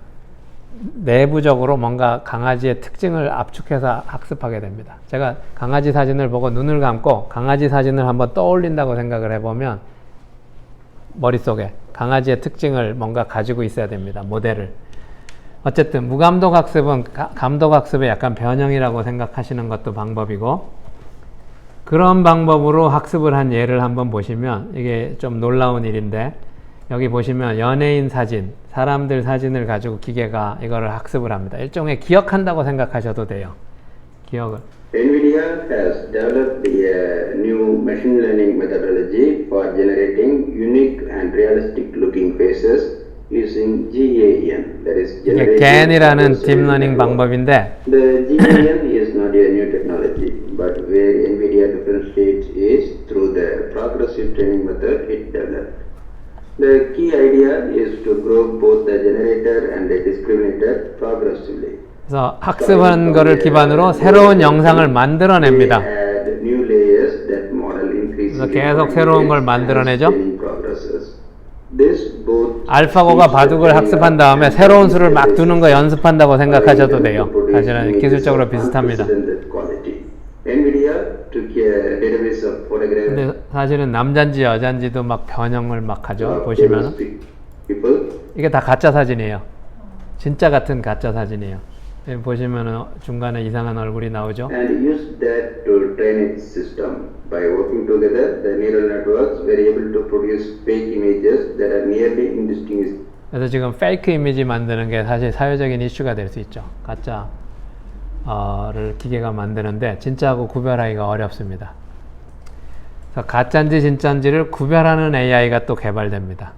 내부적으로 뭔가 강아지의 특징을 압축해서 학습하게 됩니다. 제가 강아지 사진을 보고 눈을 감고 강아지 사진을 한번 떠올린다고 생각을 해보면 머릿속에 강아지의 특징을 뭔가 가지고 있어야 됩니다. 모델을. 어쨌든 무감독 학습은 감독 학습의 약간 변형이라고 생각하시는 것도 방법이고, 그런 방법으로 학습을 한 예를 한번 보시면 이게 좀 놀라운 일인데, 여기 보시면 연예인 사진, 사람들 사진을 가지고 기계가 이거를 학습을 합니다. 일종의 기억한다고 생각하셔도 돼요. 기억을. NVIDIA has developed the new machine learning methodology for generating unique and realistic looking faces using GAN, that is 이게 GAN이라는 딥러닝 방법인데, the GAN is not a new technology, but where NVIDIA differentiates is through the progressive training method it developed. The key idea is to grow both the generator and the discriminator progressively. 그래서 학습한 거를 기반으로 새로운 영상을 만들어냅니다. 그래서 계속 새로운 걸 만들어내죠. 알파고가 바둑을 학습한 다음에 새로운 수를 막 두는 거 연습한다고 생각하셔도 돼요. 사실은 기술적으로 비슷합니다. 근데 사실은 남잔지 여잔지도 막 변형을 막 하죠. 보시면 이게 다 가짜 사진이에요. 진짜 같은 가짜 사진이에요. 보시면은 중간에 이상한 얼굴이 나오죠. And use that to train its system. By working together, the neural networks were able to produce fake images that are nearly indistinguishable. 그래서 지금 페이크 이미지 만드는 게 사실 사회적인 이슈가 될 수 있죠. 가짜를 기계가 만드는데 진짜하고 구별하기가 어렵습니다. 그래서 가짜인지 진짜인지를 구별하는 AI가 또 개발됩니다.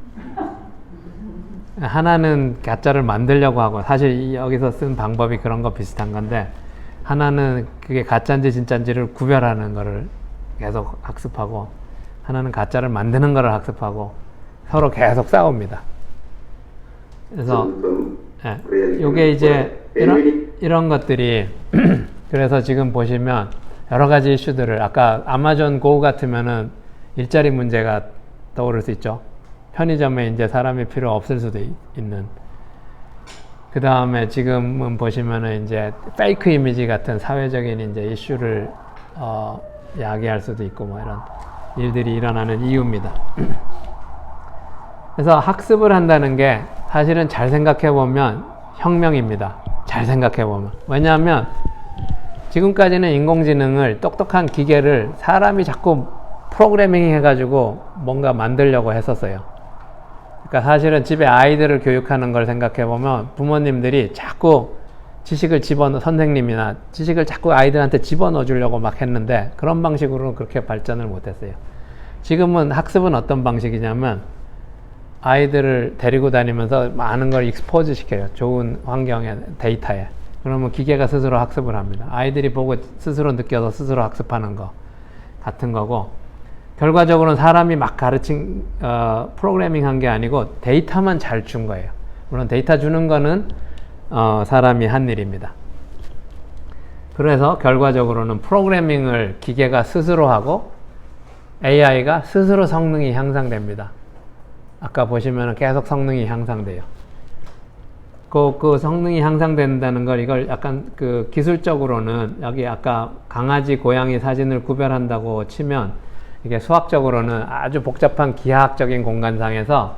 하나는 가짜를 만들려고 하고, 사실 여기서 쓴 방법이 그런 거 비슷한 건데, 하나는 그게 가짜인지 진짜인지를 구별하는 거를 계속 학습하고, 하나는 가짜를 만드는 거를 학습하고, 서로 계속 싸웁니다. 그래서 이게 이제 이런 것들이 그래서 지금 보시면 여러 가지 이슈들을, 아까 아마존 고 같으면은 일자리 문제가 떠오를 수 있죠. 편의점에 이제 사람이 필요 없을 수도 있는. 그 다음에 지금은 보시면은 이제 페이크 이미지 같은 사회적인 이제 이슈를 야기할 수도 있고 뭐 이런 일들이 일어나는 이유입니다. 그래서 학습을 한다는 게 사실은 잘 생각해 보면 혁명입니다. 잘 생각해 보면. 왜냐하면 지금까지는 인공지능을, 똑똑한 기계를 사람이 자꾸 프로그래밍 해가지고 뭔가 만들려고 했었어요. 그러니까 사실은 집에 아이들을 교육하는 걸 생각해 보면 부모님들이 자꾸 지식을 선생님이나 지식을 자꾸 아이들한테 집어넣어 주려고 막 했는데, 그런 방식으로는 그렇게 발전을 못했어요. 지금은 학습은 어떤 방식이냐면 아이들을 데리고 다니면서 많은 걸 익스포즈 시켜요. 좋은 환경에, 데이터에. 그러면 기계가 스스로 학습을 합니다. 아이들이 보고 스스로 느껴서 스스로 학습하는 거 같은 거고, 결과적으로는 사람이 막 프로그래밍 한 게 아니고 데이터만 잘 준 거예요. 물론 데이터 주는 거는 사람이 한 일입니다. 그래서 결과적으로는 프로그래밍을 기계가 스스로 하고 AI가 스스로 성능이 향상됩니다. 아까 보시면 계속 성능이 향상돼요. 그 성능이 향상된다는 걸, 이걸 약간 그 기술적으로는 여기 아까 강아지, 고양이 사진을 구별한다고 치면 이게 수학적으로는 아주 복잡한 기하학적인 공간상에서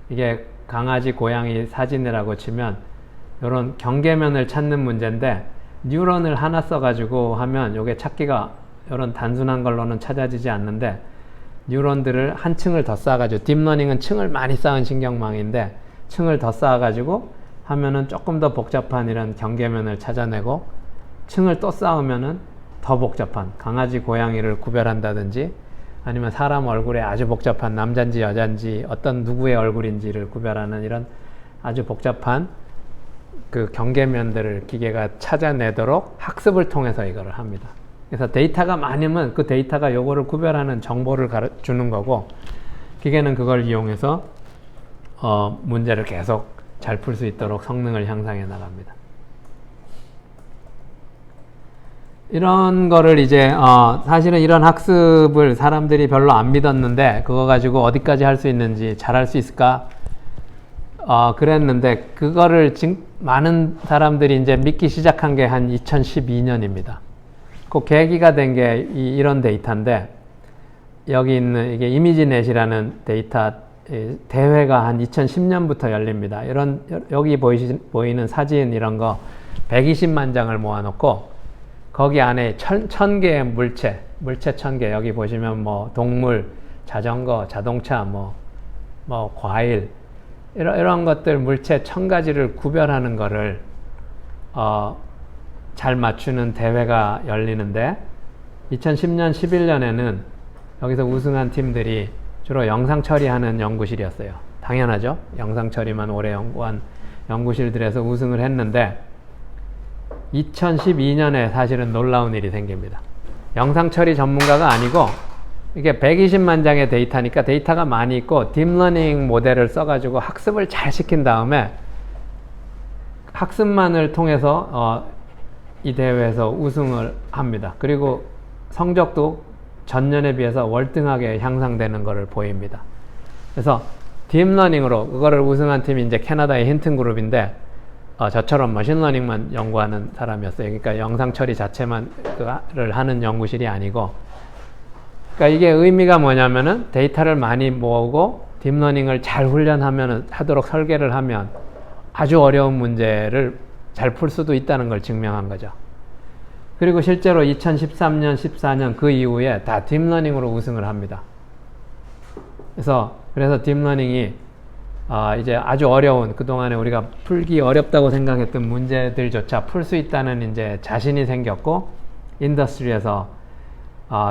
이게 강아지, 고양이 사진이라고 치면 이런 경계면을 찾는 문제인데, 뉴런을 하나 써가지고 하면 이게 찾기가 이런 단순한 걸로는 찾아지지 않는데, 뉴런들을 한 층을 더 쌓아가지고, 딥러닝은 층을 많이 쌓은 신경망인데 층을 더 쌓아가지고 하면은 조금 더 복잡한 이런 경계면을 찾아내고, 층을 또 쌓으면은 더 복잡한 강아지, 고양이를 구별한다든지, 아니면 사람 얼굴에 아주 복잡한 남잔지 여잔지 어떤 누구의 얼굴인지를 구별하는 이런 아주 복잡한 그 경계면들을 기계가 찾아내도록 학습을 통해서 이거를 합니다. 그래서 데이터가 많으면 그 데이터가 요거를 구별하는 정보를 주는 거고, 기계는 그걸 이용해서 문제를 계속 잘 풀 수 있도록 성능을 향상해 나갑니다. 이런 거를 이제 사실은 이런 학습을 사람들이 별로 안 믿었는데, 그거 가지고 어디까지 할 수 있는지, 잘할 수 있을까 그랬는데, 그거를 많은 사람들이 이제 믿기 시작한 게 한 2012년입니다. 그 계기가 된 게 이런 데이터인데, 여기 있는 이게 이미지넷이라는 데이터 대회가 한 2010년부터 열립니다. 여기 보이는 사진 이런 거 120만 장을 모아놓고 거기 안에 1000개의 물체 1000개, 여기 보시면 뭐 동물, 자전거, 자동차, 뭐 과일 이런 것들 물체 1000가지를 구별하는 거를 잘 맞추는 대회가 열리는데 2010년, 11년에는 여기서 우승한 팀들이 주로 영상 처리하는 연구실이었어요. 당연하죠. 영상 처리만 오래 연구한 연구실들에서 우승을 했는데 2012년에 사실은 놀라운 일이 생깁니다. 영상 처리 전문가가 아니고 이게 120만 장의 데이터니까 데이터가 많이 있고 딥러닝 모델을 써가지고 학습을 잘 시킨 다음에 학습만을 통해서 이 대회에서 우승을 합니다. 그리고 성적도 전년에 비해서 월등하게 향상되는 것을 보입니다. 그래서 딥러닝으로 그거를 우승한 팀이 이제 캐나다의 힌튼 그룹인데 저처럼 머신러닝만 연구하는 사람이었어요. 그러니까 영상 처리 자체만을 하는 연구실이 아니고, 그러니까 이게 의미가 뭐냐면은 데이터를 많이 모으고 딥러닝을 잘 하도록 설계를 하면 아주 어려운 문제를 잘 풀 수도 있다는 걸 증명한 거죠. 그리고 실제로 2013년, 14년 그 이후에 다 딥러닝으로 우승을 합니다. 그래서 딥러닝이 이제 아주 어려운, 그동안에 우리가 풀기 어렵다고 생각했던 문제들조차 풀 수 있다는 이제 자신이 생겼고 인더스트리에서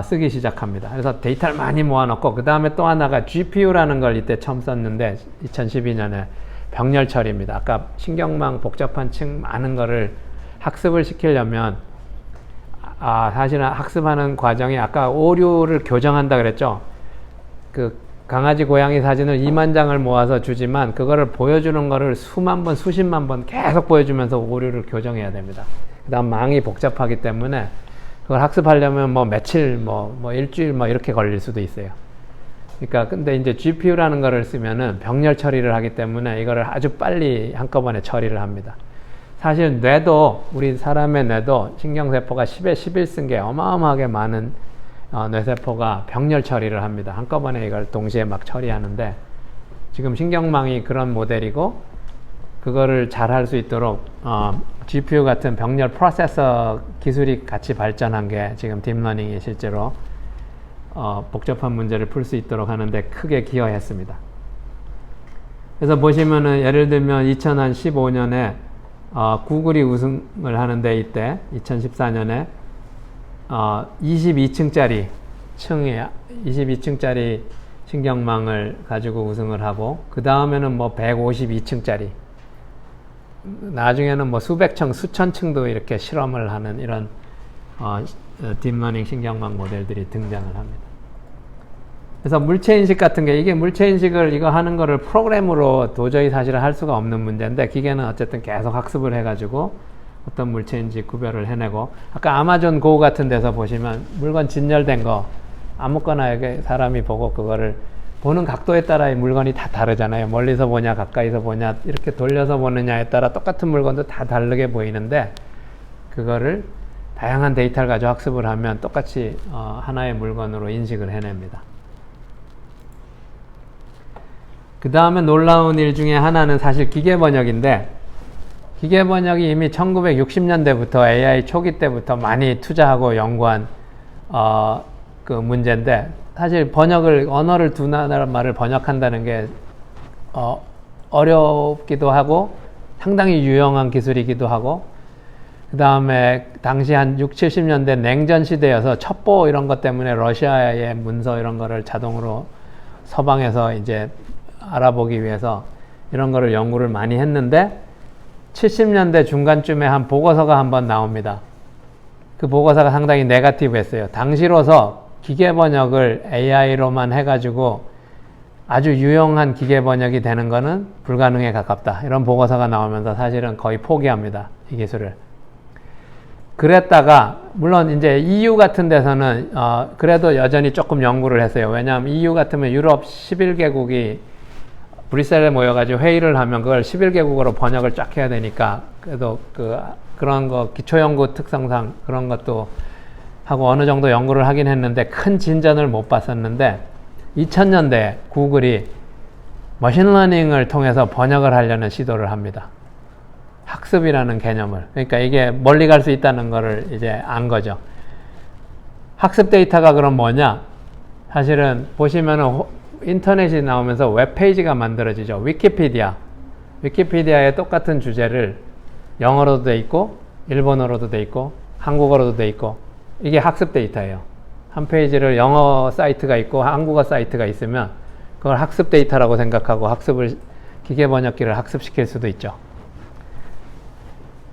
쓰기 시작합니다. 그래서 데이터를 많이 모아놓고 그 다음에 또 하나가 GPU라는 걸 이때 처음 썼는데 2012년에 병렬 처리입니다. 아까 신경망 복잡한 층 많은 거를 학습을 시키려면 사실은 학습하는 과정이 아까 오류를 교정한다 그랬죠. 그 강아지 고양이 사진을 2만 장을 모아서 주지만 그거를 보여주는 거를 수만 번 수십만 번 계속 보여주면서 오류를 교정해야 됩니다. 그 다음 망이 복잡하기 때문에 그걸 학습하려면 뭐 며칠 뭐 일주일 이렇게 걸릴 수도 있어요. 그러니까 근데 이제 GPU라는 거를 쓰면은 병렬 처리를 하기 때문에 이거를 아주 빨리 한꺼번에 처리를 합니다. 사실 뇌도, 우리 사람의 뇌도 신경세포가 10에 11승 게 어마어마하게 많은 뇌세포가 병렬 처리를 합니다. 한꺼번에 이걸 동시에 막 처리하는데 지금 신경망이 그런 모델이고 그거를 잘 할 수 있도록 GPU 같은 병렬 프로세서 기술이 같이 발전한 게 지금 딥러닝이 실제로 복잡한 문제를 풀 수 있도록 하는데 크게 기여했습니다. 그래서 보시면은 예를 들면 2015년에 구글이 우승을 하는데 이때 2014년에 22층짜리 22층짜리 신경망을 가지고 우승을 하고 그 다음에는 뭐 152층짜리 나중에는 뭐 수백 층, 수천 층도 이렇게 실험을 하는 이런 딥러닝 신경망 모델들이 등장을 합니다. 그래서 물체인식 같은 게 이게 물체인식을 이거 하는 거를 프로그램으로 도저히 사실은 할 수가 없는 문제인데 기계는 어쨌든 계속 학습을 해가지고 어떤 물체인지 구별을 해내고 아까 아마존 고 같은 데서 보시면 물건 진열된 거 아무거나 이렇게 사람이 보고 그거를 보는 각도에 따라 물건이 다 다르잖아요. 멀리서 보냐 가까이서 보냐 이렇게 돌려서 보느냐에 따라 똑같은 물건도 다 다르게 보이는데 그거를 다양한 데이터를 가지고 학습을 하면 똑같이 하나의 물건으로 인식을 해냅니다. 그 다음에 놀라운 일 중에 하나는 사실 기계 번역인데 기계 번역이 이미 1960년대부터 AI 초기 때부터 많이 투자하고 연구한 그 문제인데 사실 언어를 두 나라 말을 번역한다는 게 어렵기도 하고 상당히 유용한 기술이기도 하고 그 다음에 당시 한 60, 70년대 냉전 시대여서 첩보 이런 것 때문에 러시아의 문서 이런 거를 자동으로 서방에서 이제 알아보기 위해서 이런 거를 연구를 많이 했는데 70년대 중간쯤에 한 보고서가 한번 나옵니다. 그 보고서가 상당히 네거티브했어요. 당시로서 기계 번역을 AI로만 해가지고 아주 유용한 기계 번역이 되는 거는 불가능에 가깝다. 이런 보고서가 나오면서 사실은 거의 포기합니다. 이 기술을. 그랬다가 물론 이제 EU 같은 데서는 그래도 여전히 조금 연구를 했어요. 왜냐하면 EU 같으면 유럽 11개국이 브뤼셀에 모여가지고 회의를 하면 그걸 11개국어로 번역을 쫙 해야 되니까 그래도 그런 거 기초연구 특성상 그런 것도 하고 어느 정도 연구를 하긴 했는데 큰 진전을 못 봤었는데 2000년대 구글이 머신러닝을 통해서 번역을 하려는 시도를 합니다. 학습이라는 개념을. 그러니까 이게 멀리 갈 수 있다는 거를 이제 안 거죠. 학습 데이터가 그럼 뭐냐? 사실은 보시면은 인터넷이 나오면서 웹페이지가 만들어지죠. 위키피디아에 똑같은 주제를 영어로도 돼 있고 일본어로도 돼 있고 한국어로도 돼 있고 이게 학습 데이터예요. 한 페이지를 영어 사이트가 있고 한국어 사이트가 있으면 그걸 학습 데이터라고 생각하고 기계 번역기를 학습시킬 수도 있죠.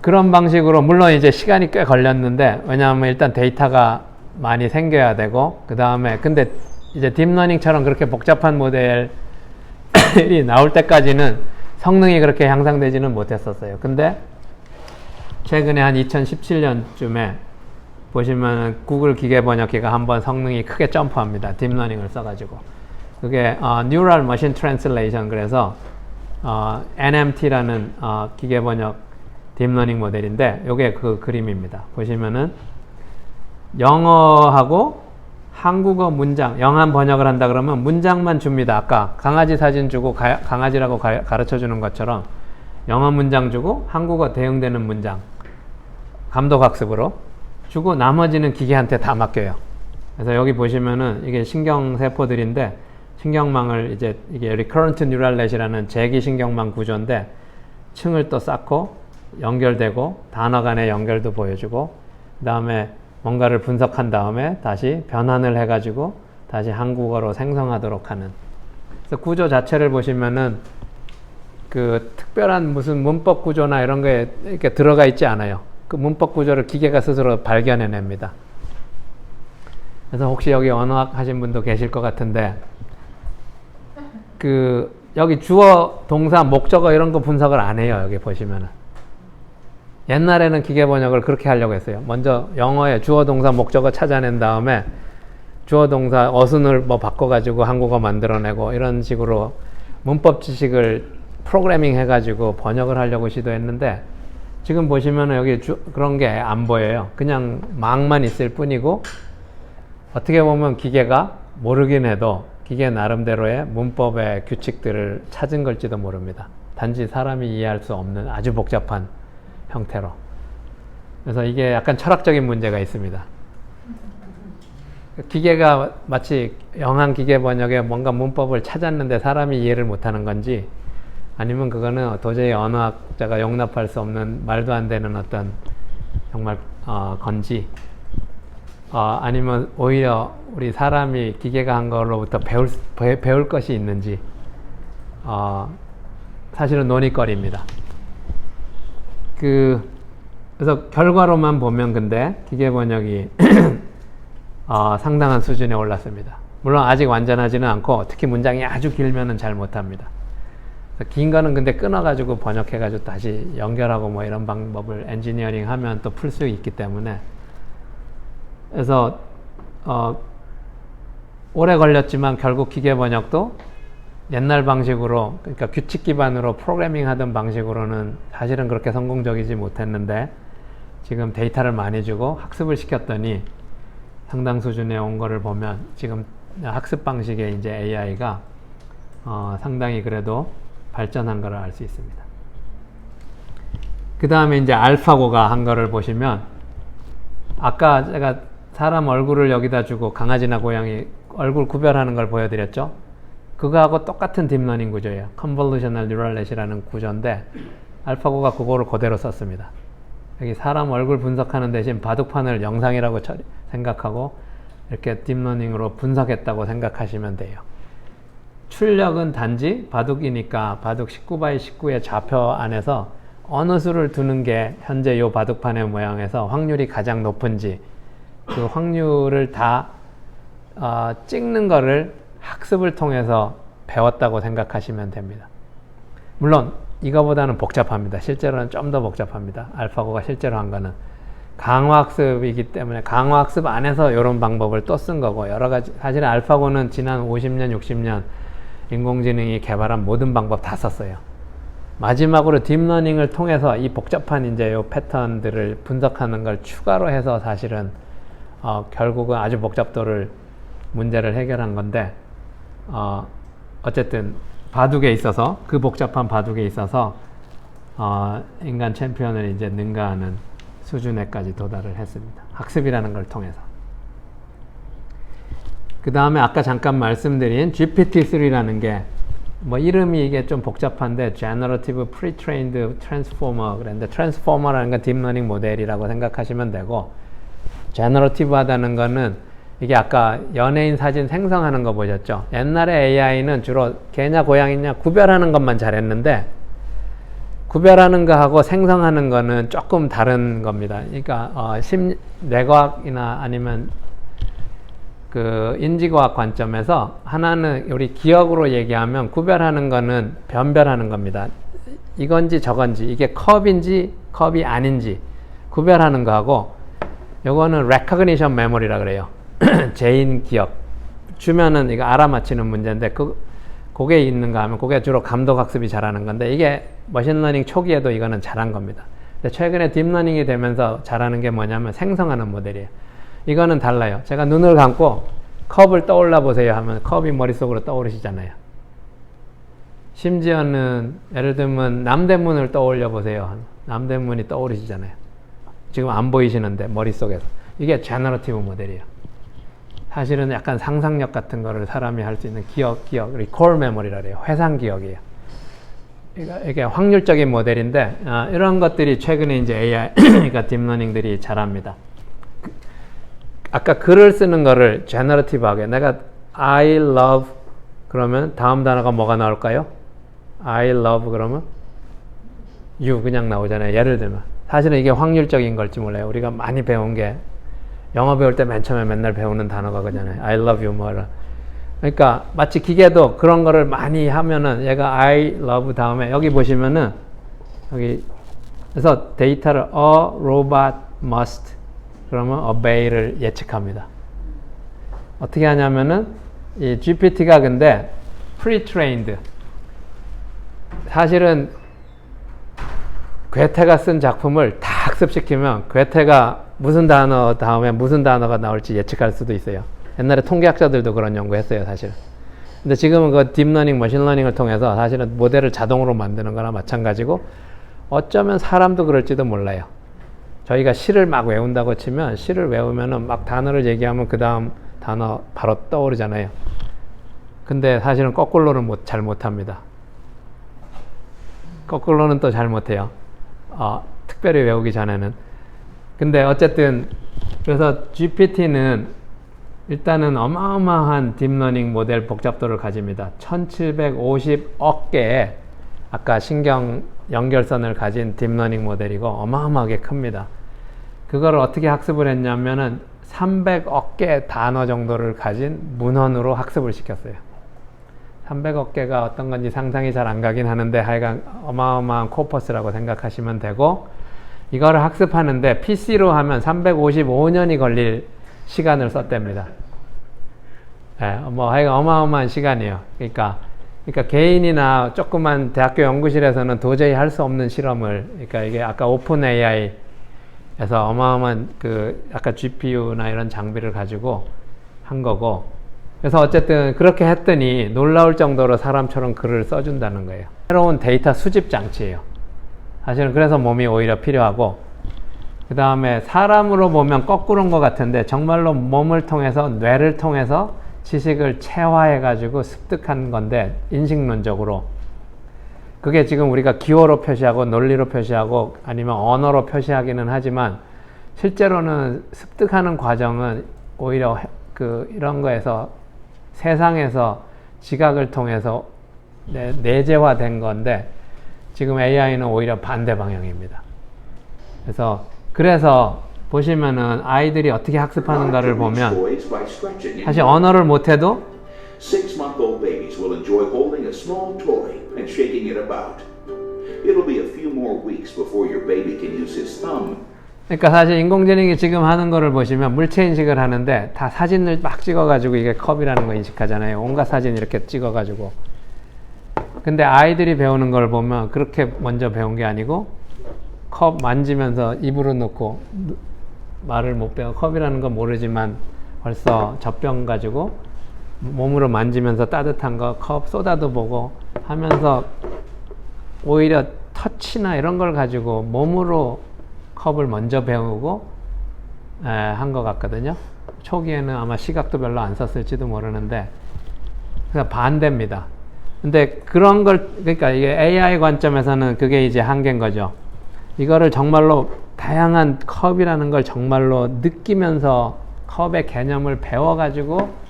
그런 방식으로 물론 이제 시간이 꽤 걸렸는데 왜냐하면 일단 데이터가 많이 생겨야 되고 그 다음에 근데 이제 딥러닝처럼 그렇게 복잡한 모델이 나올 때까지는 성능이 그렇게 향상되지는 못했었어요. 근데 최근에 한 2017년쯤에 보시면 구글 기계 번역기가 한번 성능이 크게 점프합니다. 딥러닝을 써가지고 그게 Neural Machine Translation 그래서 NMT라는 기계 번역 딥러닝 모델인데 이게 그 그림입니다. 보시면은 영어하고 한국어 문장, 영한 번역을 한다 그러면 문장만 줍니다. 아까 강아지 사진 주고 강아지라고 가르쳐 주는 것처럼 영어 문장 주고 한국어 대응되는 문장 감독학습으로 주고 나머지는 기계한테 다 맡겨요. 그래서 여기 보시면은 이게 신경세포들인데 신경망을 이제 이게 Recurrent Neural Net이라는 재기 신경망 구조인데 층을 또 쌓고 연결되고 단어 간의 연결도 보여주고 그 다음에 뭔가를 분석한 다음에 다시 변환을 해가지고 다시 한국어로 생성하도록 하는. 그래서 구조 자체를 보시면은 그 특별한 무슨 문법 구조나 이런 거에 이렇게 들어가 있지 않아요. 그 문법 구조를 기계가 스스로 발견해냅니다. 그래서 혹시 여기 언어학 하신 분도 계실 것 같은데 그 여기 주어, 동사, 목적어 이런 거 분석을 안 해요. 여기 보시면은. 옛날에는 기계 번역을 그렇게 하려고 했어요. 먼저 영어에 주어, 동사, 목적어 찾아낸 다음에 주어, 동사, 어순을 뭐 바꿔가지고 한국어 만들어내고 이런 식으로 문법 지식을 프로그래밍 해가지고 번역을 하려고 시도했는데 지금 보시면 여기 그런 게 안 보여요. 그냥 망만 있을 뿐이고 어떻게 보면 기계가 모르긴 해도 기계 나름대로의 문법의 규칙들을 찾은 걸지도 모릅니다. 단지 사람이 이해할 수 없는 아주 복잡한 형태로. 그래서 이게 약간 철학적인 문제가 있습니다. 기계가 마치 영한 기계 번역에 뭔가 문법을 찾았는데 사람이 이해를 못하는 건지 아니면 그거는 도저히 언어학자가 용납할 수 없는 말도 안 되는 어떤 정말 건지 아니면 오히려 우리 사람이 기계가 한 걸로부터 배울 것이 있는지 사실은 논의거리입니다. 그래서 결과로만 보면 근데 기계 번역이 상당한 수준에 올랐습니다. 물론 아직 완전하지는 않고 특히 문장이 아주 길면은 잘 못합니다. 긴 거는 근데 끊어가지고 번역해가지고 다시 연결하고 뭐 이런 방법을 엔지니어링 하면 또 풀 수 있기 때문에 그래서 오래 걸렸지만 결국 기계 번역도 옛날 방식으로 그러니까 규칙 기반으로 프로그래밍 하던 방식으로는 사실은 그렇게 성공적이지 못했는데 지금 데이터를 많이 주고 학습을 시켰더니 상당 수준에 온 거를 보면 지금 학습 방식의 이제 AI가 상당히 그래도 발전한 거를 알 수 있습니다. 그 다음에 이제 알파고가 한 거를 보시면 아까 제가 사람 얼굴을 여기다 주고 강아지나 고양이 얼굴 구별하는 걸 보여드렸죠. 그거하고 똑같은 딥러닝 구조예요. Convolutional Neural Net이라는 구조인데 알파고가 그거를 그대로 썼습니다. 여기 사람 얼굴 분석하는 대신 바둑판을 영상이라고 생각하고 이렇게 딥러닝으로 분석했다고 생각하시면 돼요. 출력은 단지 바둑이니까 바둑 19x 19의 좌표 안에서 어느 수를 두는 게 현재 이 바둑판의 모양에서 확률이 가장 높은지 그 확률을 다 찍는 거를 학습을 통해서 배웠다고 생각하시면 됩니다. 물론 이거보다는 복잡합니다. 실제로는 좀 더 복잡합니다. 알파고가 실제로 한 거는 강화학습이기 때문에 강화학습 안에서 이런 방법을 또 쓴 거고 여러 가지 사실 알파고는 지난 50년 60년 인공지능이 개발한 모든 방법 다 썼어요. 마지막으로 딥러닝을 통해서 이 복잡한 이제 요 패턴들을 분석하는 걸 추가로 해서 사실은 결국은 아주 복잡도를 문제를 해결한 건데 어쨌든 바둑에 있어서 그 복잡한 바둑에 있어서 인간 챔피언을 이제 능가하는 수준에까지 도달을 했습니다. 학습이라는 걸 통해서. 그 다음에 아까 잠깐 말씀드린 GPT-3라는 게 뭐 이름이 이게 좀 복잡한데 Generative Pre-trained Transformer 그랬는데 트랜스포머라는 건 딥러닝 모델이라고 생각하시면 되고 Generative 하다는 거는 이게 아까 연예인 사진 생성하는 거 보셨죠? 옛날에 AI는 주로 개냐 고양이냐 구별하는 것만 잘했는데 구별하는 거하고 생성하는 거는 조금 다른 겁니다. 그러니까 뇌과학이나 아니면 그 인지과학 관점에서 하나는 우리 기억으로 얘기하면 구별하는 거는 변별하는 겁니다. 이건지 저건지 이게 컵인지 컵이 아닌지 구별하는 거하고 요거는 recognition memory라 그래요. 재인 기억 주면은 이거 알아맞히는 문제인데 그게 있는가 하면 그게 주로 감독 학습이 잘하는 건데 이게 머신러닝 초기에도 이거는 잘한 겁니다. 근데 최근에 딥러닝이 되면서 잘하는 게 뭐냐면 생성하는 모델이에요. 이거는 달라요. 제가 눈을 감고 컵을 떠올라 보세요 하면 컵이 머릿속으로 떠오르시잖아요. 심지어는 예를 들면 남대문을 떠올려 보세요. 남대문이 떠오르시잖아요. 지금 안 보이시는데 머릿속에서. 이게 제너러티브 모델이에요. 사실은 약간 상상력 같은 거를 사람이 할 수 있는 기억, 리콜 메모리라 그래요. 회상 기억이에요. 이게 확률적인 모델인데 이런 것들이 최근에 이제 AI, 그러니까 딥러닝들이 잘합니다. 아까 글을 쓰는 거를 제너러티브하게 내가 I love 그러면 다음 단어가 뭐가 나올까요? I love 그러면 you 그냥 나오잖아요. 예를 들면 사실은 이게 확률적인 걸지 몰라요. 우리가 많이 배운 게 영어 배울 때 맨 처음에 맨날 배우는 단어가 그잖아요. I love you 뭐라. 그러니까 마치 기계도 그런 거를 많이 하면은 얘가 I love 다음에 여기 보시면은 여기 그래서 데이터를 a robot must 그러면 obey를 예측합니다. 어떻게 하냐면은 이 GPT가 근데 pre-trained 사실은 괴테가 쓴 작품을 다 학습시키면 괴테가 무슨 단어 다음에 무슨 단어가 나올지 예측할 수도 있어요. 옛날에 통계학자들도 그런 연구했어요, 사실. 근데 지금은 그 딥러닝, 머신러닝을 통해서 사실은 모델을 자동으로 만드는 거나 마찬가지고 어쩌면 사람도 그럴지도 몰라요. 저희가 시를 막 외운다고 치면 시를 외우면은 막 단어를 얘기하면 그 다음 단어 바로 떠오르잖아요. 근데 사실은 거꾸로는 잘 못합니다. 거꾸로는 또 잘 못해요. 특별히 외우기 전에는. 근데 어쨌든 그래서 GPT는 일단은 어마어마한 딥러닝 모델 복잡도를 가집니다. 1750억 개의 아까 신경 연결선을 가진 딥러닝 모델이고 어마어마하게 큽니다. 그걸 어떻게 학습을 했냐면은 300억 개 단어 정도를 가진 문헌으로 학습을 시켰어요. 300억 개가 어떤 건지 상상이 잘 안 가긴 하는데 하여간 어마어마한 코퍼스라고 생각하시면 되고 이거를 학습하는데 PC로 하면 355년이 걸릴 시간을 썼답니다. 네, 뭐 하여간 어마어마한 시간이에요. 그러니까 개인이나 조그만 대학교 연구실에서는 도저히 할 수 없는 실험을, 그러니까 이게 아까 오픈 AI에서 어마어마한 그 아까 GPU나 이런 장비를 가지고 한 거고, 그래서 어쨌든 그렇게 했더니 놀라울 정도로 사람처럼 글을 써준다는 거예요. 새로운 데이터 수집 장치예요. 사실은 그래서 몸이 오히려 필요하고, 그 다음에 사람으로 보면 거꾸로인 것 같은데 정말로 몸을 통해서 뇌를 통해서 지식을 체화해 가지고 습득한 건데 인식론적으로 그게 지금 우리가 기호로 표시하고 논리로 표시하고 아니면 언어로 표시하기는 하지만 실제로는 습득하는 과정은 오히려 이런 거에서 세상에서 지각을 통해서 내재화된 건데 지금 AI는 오히려 반대 방향입니다. 그래서 보시면은 아이들이 어떻게 학습하는가를 보면 사실 언어를 못해도 6-month-old babies will enjoy holding a small toy and shaking it about. It'll be a few more weeks before your baby can use his thumb. 그러니까 사실 인공지능이 지금 하는 거를 보시면 물체 인식을 하는데 다 사진을 막 찍어가지고 이게 컵이라는 거 인식하잖아요. 온갖 사진 이렇게 찍어가지고. 근데 아이들이 배우는 걸 보면 그렇게 먼저 배운 게 아니고 컵 만지면서 입으로 넣고 말을 못 배워 컵이라는 건 모르지만 벌써 젖병 가지고 몸으로 만지면서 따뜻한 거 컵 쏟아도 보고 하면서 오히려 터치나 이런 걸 가지고 몸으로 컵을 먼저 배우고 한 것 같거든요. 초기에는 아마 시각도 별로 안 썼을지도 모르는데, 그래서 반대입니다. 근데 그런 걸, 그러니까 이게 AI 관점에서는 그게 이제 한계인 거죠. 이거를 정말로 다양한 컵이라는 걸 정말로 느끼면서 컵의 개념을 배워가지고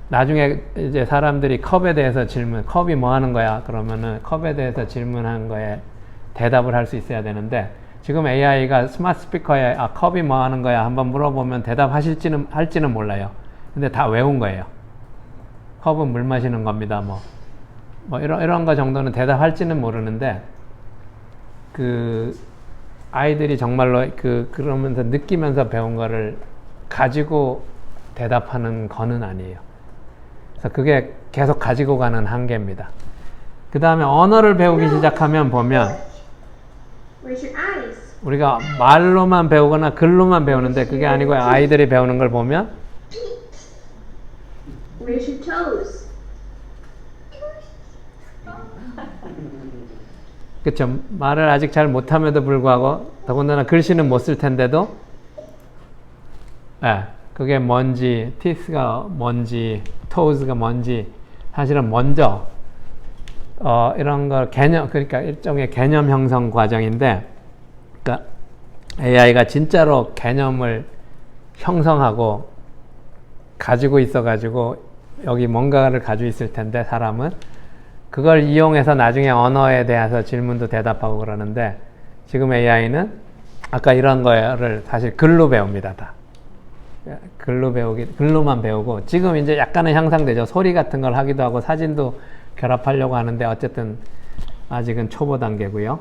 나중에 이제 사람들이 컵에 대해서 컵이 뭐 하는 거야? 그러면은 컵에 대해서 질문한 거에 대답을 할 수 있어야 되는데, 지금 AI가 스마트 스피커에 컵이 뭐 하는 거야? 한번 물어보면 할지는 몰라요. 근데 다 외운 거예요. 컵은 물 마시는 겁니다. 뭐 이런 거 정도는 대답할지는 모르는데, 그 아이들이 정말로 그러면서 느끼면서 배운 거를 가지고 대답하는 거는 아니에요. 그래서 그게 계속 가지고 가는 한계입니다. 그 다음에 언어를 배우기 시작하면 보면 우리가 말로만 배우거나 글로만 배우는데 그게 아니고 아이들이 배우는 걸 보면 Raise your toes. 그쵸. 말을 아직 잘 못함에도 불구하고 더군다나 글씨는 못 쓸 텐데도 그게 뭔지, teeth가 뭔지, toes가 뭔지 사실은 먼저 이런 걸 그러니까 일종의 개념 형성 과정인데, 그러니까 AI가 진짜로 개념을 형성하고 가지고 있어가지고 여기 뭔가를 가지고 있을 텐데 사람은 그걸 이용해서 나중에 언어에 대해서 질문도 대답하고 그러는데, 지금 AI는 아까 이런 거를 사실 글로 배웁니다. 다 글로만 배우고, 지금 이제 약간은 향상되죠. 소리 같은 걸 하기도 하고 사진도 결합하려고 하는데 어쨌든 아직은 초보 단계고요.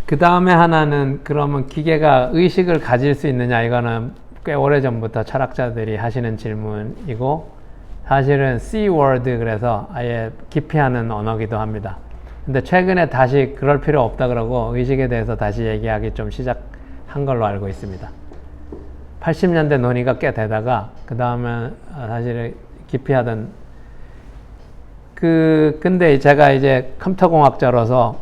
그 다음에 하나는 그러면 기계가 의식을 가질 수 있느냐, 이거는 꽤 오래전부터 철학자들이 하시는 질문이고, 사실은 C-word, 그래서 아예 기피하는 언어기도 합니다. 근데 최근에 다시 그럴 필요 없다 그러고 의식에 대해서 다시 얘기하기 좀 시작한 걸로 알고 있습니다. 80년대 논의가 꽤 되다가 그 다음에 사실 기피하던 근데 제가 이제 컴퓨터공학자로서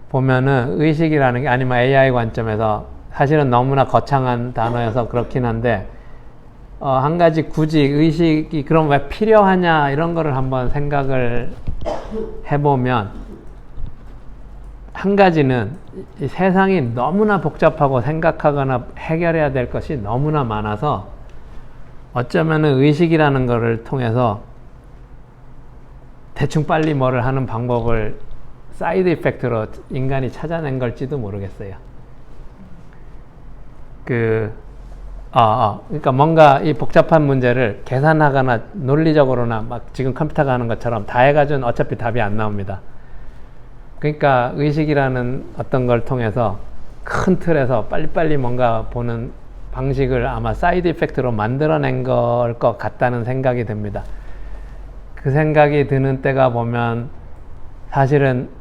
보면은 의식이라는 게 아니면 AI 관점에서 사실은 너무나 거창한 단어여서 그렇긴 한데, 한 가지 굳이 의식이 그럼 왜 필요하냐 이런 거를 한번 생각을 해보면, 한 가지는 이 세상이 너무나 복잡하고 생각하거나 해결해야 될 것이 너무나 많아서 어쩌면은 의식이라는 거를 통해서 대충 빨리 뭐를 하는 방법을 사이드 이펙트로 인간이 찾아낸 걸지도 모르겠어요. 그러니까 뭔가 이 복잡한 문제를 계산하거나 논리적으로나 막 지금 컴퓨터가 하는 것처럼 다 해가지고는 어차피 답이 안 나옵니다. 그러니까 의식이라는 어떤 걸 통해서 큰 틀에서 빨리빨리 뭔가 보는 방식을 아마 사이드 이펙트로 만들어낸 걸 것 같다는 생각이 듭니다. 그 생각이 드는 때가 보면 사실은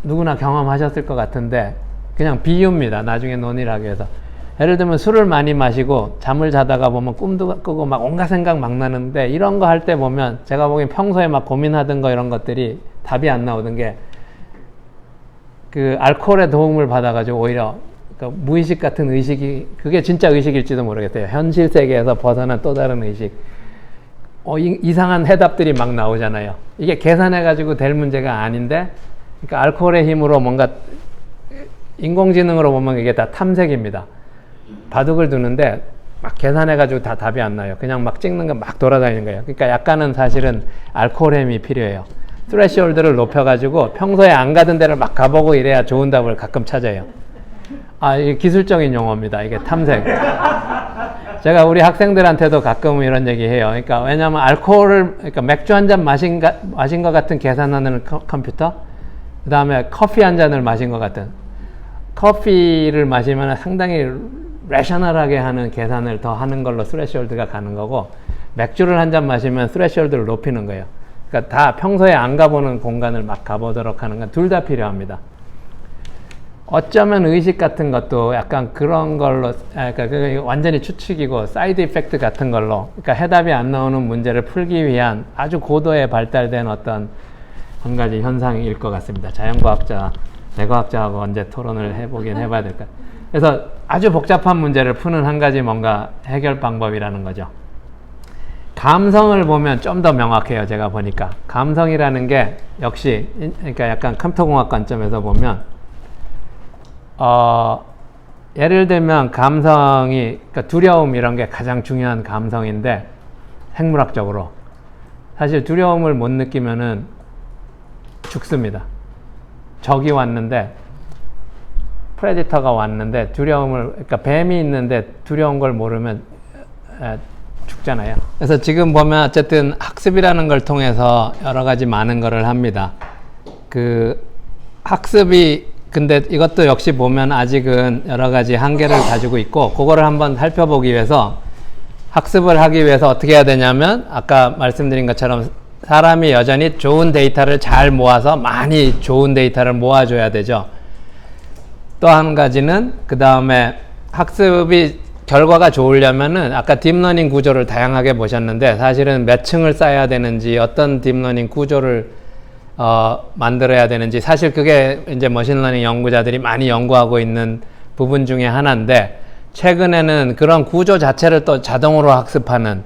누구나 경험하셨을 것 같은데, 그냥 비유입니다. 나중에 논의를 하기 위해서. 예를 들면 술을 많이 마시고 잠을 자다가 보면 꿈도 꾸고 막 온갖 생각 막 나는데, 이런 거 할 때 보면 제가 보기엔 평소에 막 고민하던 거 이런 것들이 답이 안 나오던 게 그 알코올의 도움을 받아가지고 오히려 그러니까 무의식 같은 의식이, 그게 진짜 의식일지도 모르겠어요. 현실 세계에서 벗어난 또 다른 의식. 이상한 해답들이 막 나오잖아요. 이게 계산해가지고 될 문제가 아닌데, 그러니까 알코올의 힘으로 뭔가 인공지능으로 보면 이게 다 탐색입니다. 바둑을 두는데 막 계산해가지고 다 답이 안 나요. 그냥 막 찍는 거 막 돌아다니는 거예요. 그러니까 약간은 사실은 알코올의 힘이 필요해요. 스레시홀드를 높여가지고 평소에 안 가던 데를 막 가보고 이래야 좋은 답을 가끔 찾아요. 이게 기술적인 용어입니다. 이게 탐색. 제가 우리 학생들한테도 가끔 이런 얘기 해요. 그러니까 왜냐면 그러니까 맥주 한 잔 마신 것 같은 계산하는 컴퓨터, 그 다음에 커피 한 잔을 마신 것 같은, 커피를 마시면 상당히 레셔널하게 하는 계산을 더 하는 걸로 스레시홀드가 가는 거고, 맥주를 한 잔 마시면 스레시홀드를 높이는 거예요. 그러니까 다 평소에 안 가보는 공간을 막 가보도록 하는 건 둘 다 필요합니다. 어쩌면 의식 같은 것도 약간 그런 걸로, 그러니까 그게 완전히 추측이고 사이드 이펙트 같은 걸로, 그러니까 해답이 안 나오는 문제를 풀기 위한 아주 고도에 발달된 어떤 한 가지 현상일 것 같습니다. 자연과학자, 뇌과학자하고 언제 토론을 해보긴 해봐야 될까. 그래서 아주 복잡한 문제를 푸는 한 가지 뭔가 해결 방법이라는 거죠. 감성을 보면 좀 더 명확해요. 제가 보니까 감성이라는 게 역시, 그러니까 약간 컴퓨터공학 관점에서 보면 예를 들면 감성이, 그러니까 두려움 이런 게 가장 중요한 감성인데, 생물학적으로 사실 두려움을 못 느끼면은 죽습니다. 적이 왔는데, 프레디터가 왔는데 두려움을, 그러니까 뱀이 있는데 두려운 걸 모르면 죽잖아요. 그래서 지금 보면 어쨌든 학습이라는 걸 통해서 여러 가지 많은 거를 합니다. 그 학습이, 근데 이것도 역시 보면 아직은 여러 가지 한계를 가지고 있고, 그거를 한번 살펴보기 위해서, 학습을 하기 위해서 어떻게 해야 되냐면, 아까 말씀드린 것처럼 사람이 여전히 좋은 데이터를 잘 모아서 많이 좋은 데이터를 모아줘야 되죠. 또 한 가지는, 그 다음에 학습이 결과가 좋으려면은, 아까 딥러닝 구조를 다양하게 보셨는데, 사실은 몇 층을 쌓아야 되는지, 어떤 딥러닝 구조를 만들어야 되는지, 사실 그게 이제 머신러닝 연구자들이 많이 연구하고 있는 부분 중에 하나인데, 최근에는 그런 구조 자체를 또 자동으로 학습하는,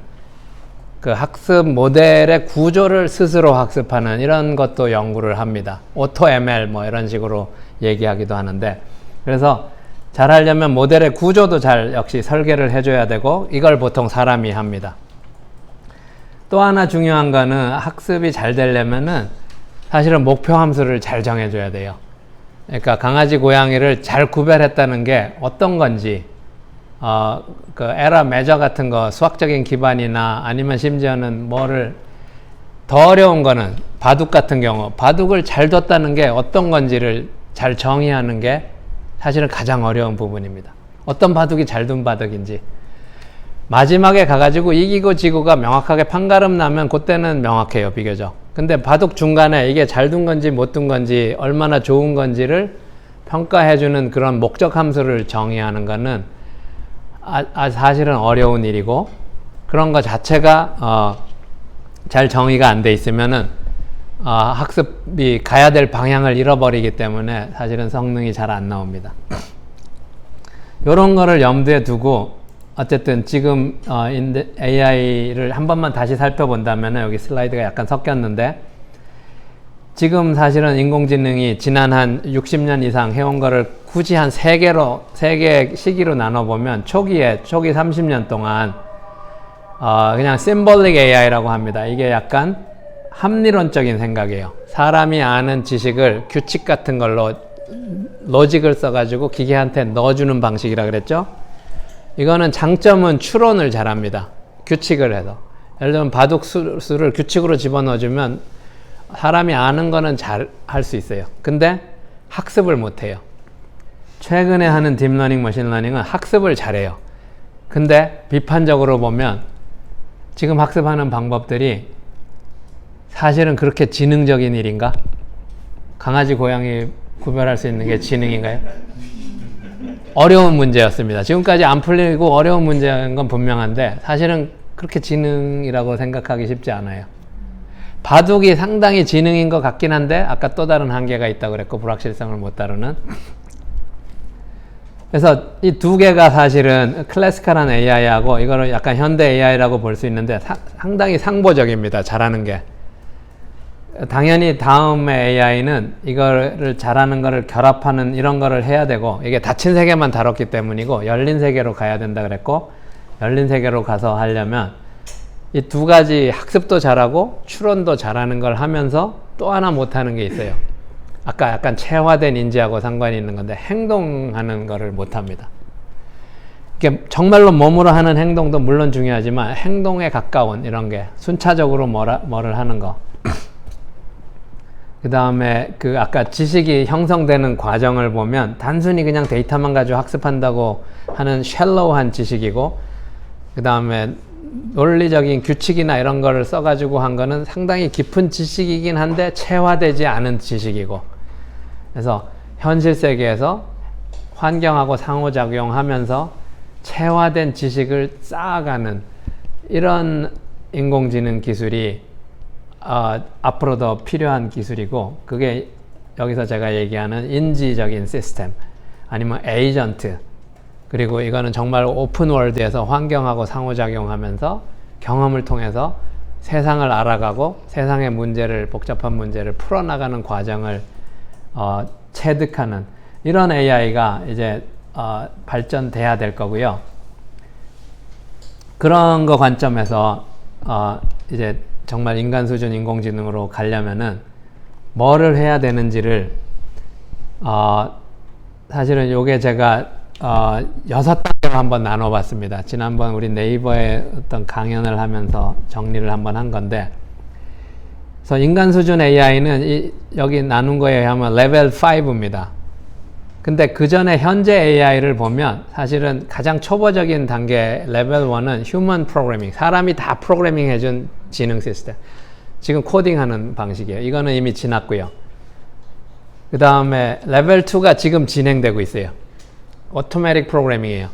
그 학습 모델의 구조를 스스로 학습하는 이런 것도 연구를 합니다. 오토 ML 뭐 이런 식으로 얘기하기도 하는데, 그래서 잘 하려면 모델의 구조도 잘 역시 설계를 해줘야 되고, 이걸 보통 사람이 합니다. 또 하나 중요한 거는, 학습이 잘 되려면은 사실은 목표 함수를 잘 정해줘야 돼요. 그러니까 강아지 고양이를 잘 구별했다는 게 어떤 건지, 그 에러 매저 같은 거, 수학적인 기반이나 아니면 심지어는 뭐를, 더 어려운 거는 바둑 같은 경우, 바둑을 잘 뒀다는 게 어떤 건지를 잘 정의하는 게 사실은 가장 어려운 부분입니다. 어떤 바둑이 잘 둔 바둑인지. 마지막에 가가지고 이기고 지고가 명확하게 판가름 나면 그때는 명확해요, 비교적. 근데 바둑 중간에 이게 잘 둔 건지 못 둔 건지, 얼마나 좋은 건지를 평가해주는 그런 목적 함수를 정의하는 거는 사실은 어려운 일이고, 그런 거 자체가 잘 정의가 안 돼 있으면은 학습이 가야 될 방향을 잃어버리기 때문에 사실은 성능이 잘 안 나옵니다. 이런 거를 염두에 두고, 어쨌든 지금 AI를 한 번만 다시 살펴본다면, 여기 슬라이드가 약간 섞였는데, 지금 사실은 인공지능이 지난 한 60년 이상 해온 거를 굳이 한 3개 시기로 나눠보면, 초기 30년 동안 그냥 symbolic AI라고 합니다. 이게 약간 합리론적인 생각이에요. 사람이 아는 지식을 규칙 같은 걸로 로직을 써가지고 기계한테 넣어주는 방식이라 그랬죠. 이거는 장점은 추론을 잘합니다. 규칙을 해서. 예를 들면 바둑 수를 규칙으로 집어넣어주면 사람이 아는 거는 잘 할 수 있어요. 근데 학습을 못해요. 최근에 하는 딥러닝, 머신러닝은 학습을 잘해요. 근데 비판적으로 보면 지금 학습하는 방법들이 사실은 그렇게 지능적인 일인가? 강아지, 고양이 구별할 수 있는 게 지능인가요? 어려운 문제였습니다. 지금까지 안 풀리고 어려운 문제인 건 분명한데, 사실은 그렇게 지능이라고 생각하기 쉽지 않아요. 바둑이 상당히 지능인 것 같긴 한데, 아까 또 다른 한계가 있다고 그랬고, 불확실성을 못 다루는. 그래서 이 두 개가 사실은 클래시컬한 AI하고 이거를 약간 현대 AI라고 볼 수 있는데, 상당히 상보적입니다. 잘하는 게. 당연히 다음의 AI는 이거를 잘하는 거를 결합하는 이런 거를 해야 되고, 이게 닫힌 세계만 다뤘기 때문이고, 열린 세계로 가야 된다 그랬고, 열린 세계로 가서 하려면 이 두 가지, 학습도 잘하고 추론도 잘하는 걸 하면서 또 하나 못하는 게 있어요. 아까 약간 체화된 인지하고 상관이 있는 건데, 행동하는 거를 못합니다. 이게 정말로 몸으로 하는 행동도 물론 중요하지만, 행동에 가까운 이런 게 순차적으로 뭐를 하는 거. 그 다음에 그 아까 지식이 형성되는 과정을 보면 단순히 그냥 데이터만 가지고 학습한다고 하는 샬로우한 지식이고, 그 다음에 논리적인 규칙이나 이런 거를 써가지고 한 거는 상당히 깊은 지식이긴 한데 체화되지 않은 지식이고, 그래서 현실 세계에서 환경하고 상호작용하면서 체화된 지식을 쌓아가는 이런 인공지능 기술이 앞으로 더 필요한 기술이고, 그게 여기서 제가 얘기하는 인지적인 시스템 아니면 에이전트, 그리고 이거는 정말 오픈월드에서 환경하고 상호작용하면서 경험을 통해서 세상을 알아가고 세상의 문제를, 복잡한 문제를 풀어나가는 과정을 체득하는 이런 AI가 이제 발전돼야 될 거고요. 그런 거 관점에서 이제 정말 인간 수준 인공지능으로 가려면은 뭐를 해야 되는지를 사실은 요게 제가 6단계로 한번 나눠봤습니다. 지난번 우리 네이버에 어떤 강연을 하면서 정리를 한번 한 건데, 그래서 인간 수준 AI는 여기 나눈 거에 의하면 레벨 5입니다. 근데 그 전에 현재 AI를 보면 사실은 가장 초보적인 단계 레벨 1은 휴먼 프로그래밍, 사람이 다 프로그래밍 해준 지능 시스템. 지금 코딩하는 방식이에요. 이거는 이미 지났고요. 그 다음에 레벨 2가 지금 진행되고 있어요. 오토매틱 프로그래밍이에요.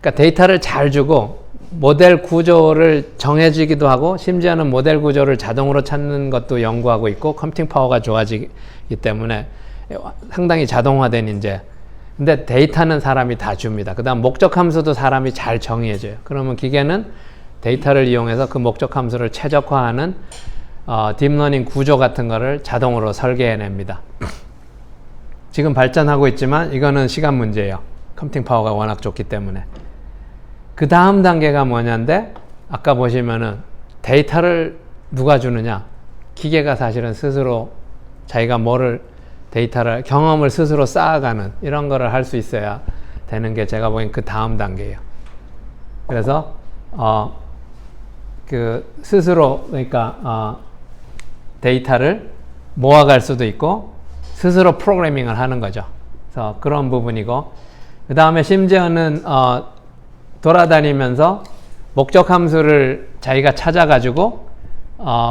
그러니까 데이터를 잘 주고 모델 구조를 정해지기도 하고, 심지어는 모델 구조를 자동으로 찾는 것도 연구하고 있고, 컴퓨팅 파워가 좋아지기 때문에 상당히 자동화된 인재. 근데 데이터는 사람이 다 줍니다. 그 다음 목적 함수도 사람이 잘 정의해줘요. 그러면 기계는 데이터를 이용해서 그 목적 함수를 최적화하는 딥러닝 구조 같은 거를 자동으로 설계해냅니다. 지금 발전하고 있지만 이거는 시간 문제예요. 컴퓨팅 파워가 워낙 좋기 때문에. 그 다음 단계가 뭐냐인데, 아까 보시면은 데이터를 누가 주느냐? 기계가 사실은 스스로 자기가 데이터를, 경험을 스스로 쌓아가는 이런 거를 할 수 있어야 되는 게 제가 보기엔 그 다음 단계예요. 그래서 그 스스로, 그러니까 데이터를 모아갈 수도 있고 스스로 프로그래밍을 하는 거죠. 그래서 그런 부분이고, 그 다음에 심지어는 돌아다니면서 목적 함수를 자기가 찾아가지고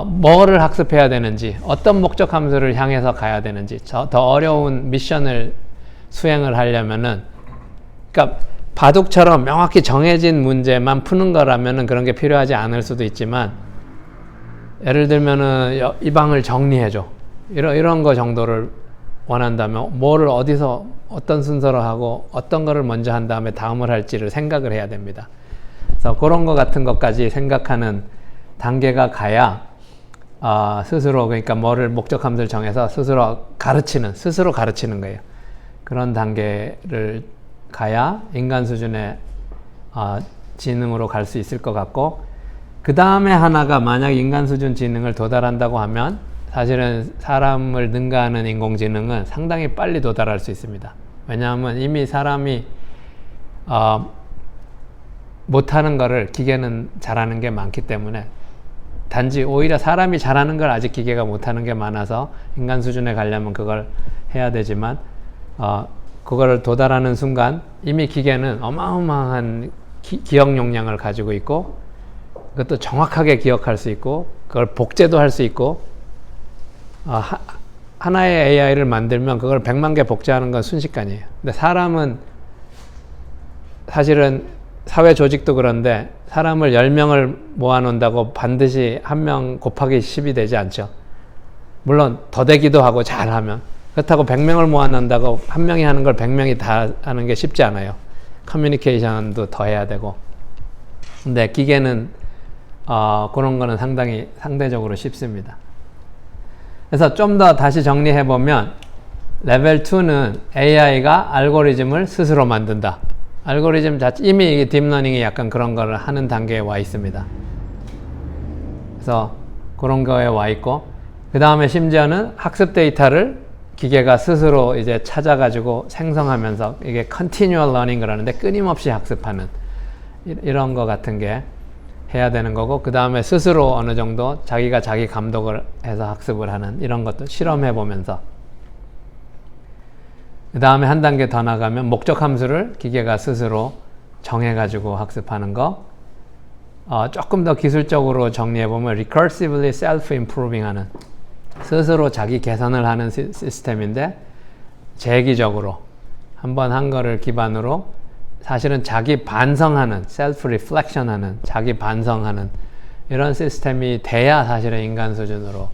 뭐를 학습해야 되는지, 어떤 목적 함수를 향해서 가야 되는지, 더 어려운 미션을 수행을 하려면은, 그러니까 바둑처럼 명확히 정해진 문제만 푸는 거라면은 그런 게 필요하지 않을 수도 있지만, 예를 들면은 이 방을 정리해줘, 이런 거 정도를 원한다면 뭐를 어디서 어떤 순서로 하고 어떤 거를 먼저 한 다음에 다음을 할지를 생각을 해야 됩니다. 그래서 그런 거 같은 것까지 생각하는 단계가 가야 스스로, 그러니까 뭐를 목적 함수를 정해서 스스로 가르치는 거예요. 그런 단계를 가야 인간 수준의 지능으로 갈 수 있을 것 같고, 그 다음에 하나가, 만약 인간 수준 지능을 도달한다고 하면 사실은 사람을 능가하는 인공지능은 상당히 빨리 도달할 수 있습니다. 왜냐하면 이미 사람이 못하는 거를 기계는 잘하는 게 많기 때문에, 단지 오히려 사람이 잘하는 걸 아직 기계가 못하는 게 많아서 인간 수준에 가려면 그걸 해야 되지만, 그거를 도달하는 순간 이미 기계는 어마어마한 기억 용량을 가지고 있고, 그것도 정확하게 기억할 수 있고, 그걸 복제도 할 수 있고, 하나의 AI를 만들면 그걸 100만 개 복제하는 건 순식간이에요. 근데 사람은 사실은 사회 조직도 그런데 사람을 10명을 모아놓는다고 반드시 1명 곱하기 10이 되지 않죠. 물론 더 되기도 하고 잘하면. 그렇다고 100명을 모아놓는다고 한 명이 하는 걸 100명이 다 하는 게 쉽지 않아요. 커뮤니케이션도 더 해야 되고. 근데 기계는 그런 거는 상대적으로 쉽습니다. 그래서 좀 더 다시 정리해보면, 레벨 2는 AI가 알고리즘을 스스로 만든다. 알고리즘 자체, 이미 딥러닝이 약간 그런 거를 하는 단계에 와 있습니다. 그래서 그런 거에 와 있고, 그 다음에 심지어는 학습 데이터를 기계가 스스로 이제 찾아가지고 생성하면서, 이게 continual learning 그러는데 끊임없이 학습하는 이런 거 같은 게 해야 되는 거고, 그 다음에 스스로 어느 정도 자기가 자기 감독을 해서 학습을 하는 이런 것도 실험해 보면서, 그 다음에 한 단계 더 나가면 목적 함수를 기계가 스스로 정해가지고 학습하는 거, 조금 더 기술적으로 정리해 보면 recursively self-improving 하는, 스스로 자기 개선을 하는 시스템인데 재기적으로 한번 한 거를 기반으로 사실은 자기 반성하는, 셀프 리플렉션 하는, 자기 반성하는 이런 시스템이 돼야 사실은 인간 수준으로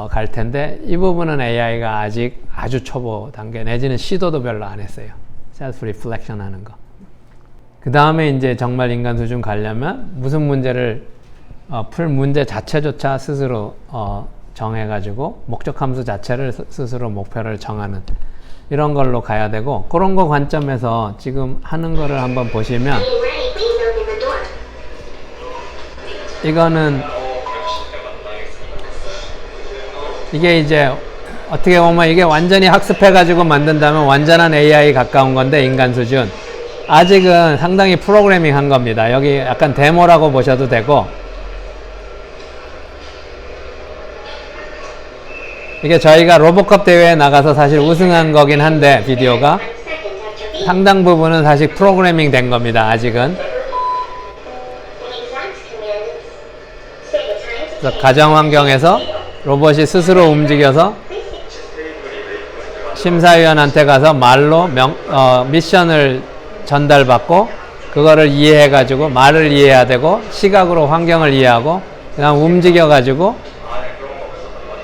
갈 텐데, 이 부분은 AI가 아직 아주 초보 단계 내지는 시도도 별로 안 했어요. 셀프 리플렉션 하는 거. 그 다음에 이제 정말 인간 수준 가려면 무슨 문제를 풀 문제 자체조차 스스로 정해가지고 목적 함수 자체를 스스로 목표를 정하는 이런 걸로 가야 되고, 그런 거 관점에서 지금 하는 거를 한번 보시면, 이거는 이게 이제 어떻게 보면 이게 완전히 학습해가지고 만든다면 완전한 AI 가까운 건데, 인간 수준. 아직은 상당히 프로그래밍 한 겁니다. 여기 약간 데모라고 보셔도 되고, 이게 저희가 로보컵 대회에 나가서 사실 우승한 거긴 한데, 비디오가 상당 부분은 사실 프로그래밍 된 겁니다. 아직은. 그래서 가정 환경에서 로봇이 스스로 움직여서 심사위원한테 가서 말로 미션을 전달받고, 그거를 이해해가지고 말을 이해해야 되고, 시각으로 환경을 이해하고, 그 다음 움직여가지고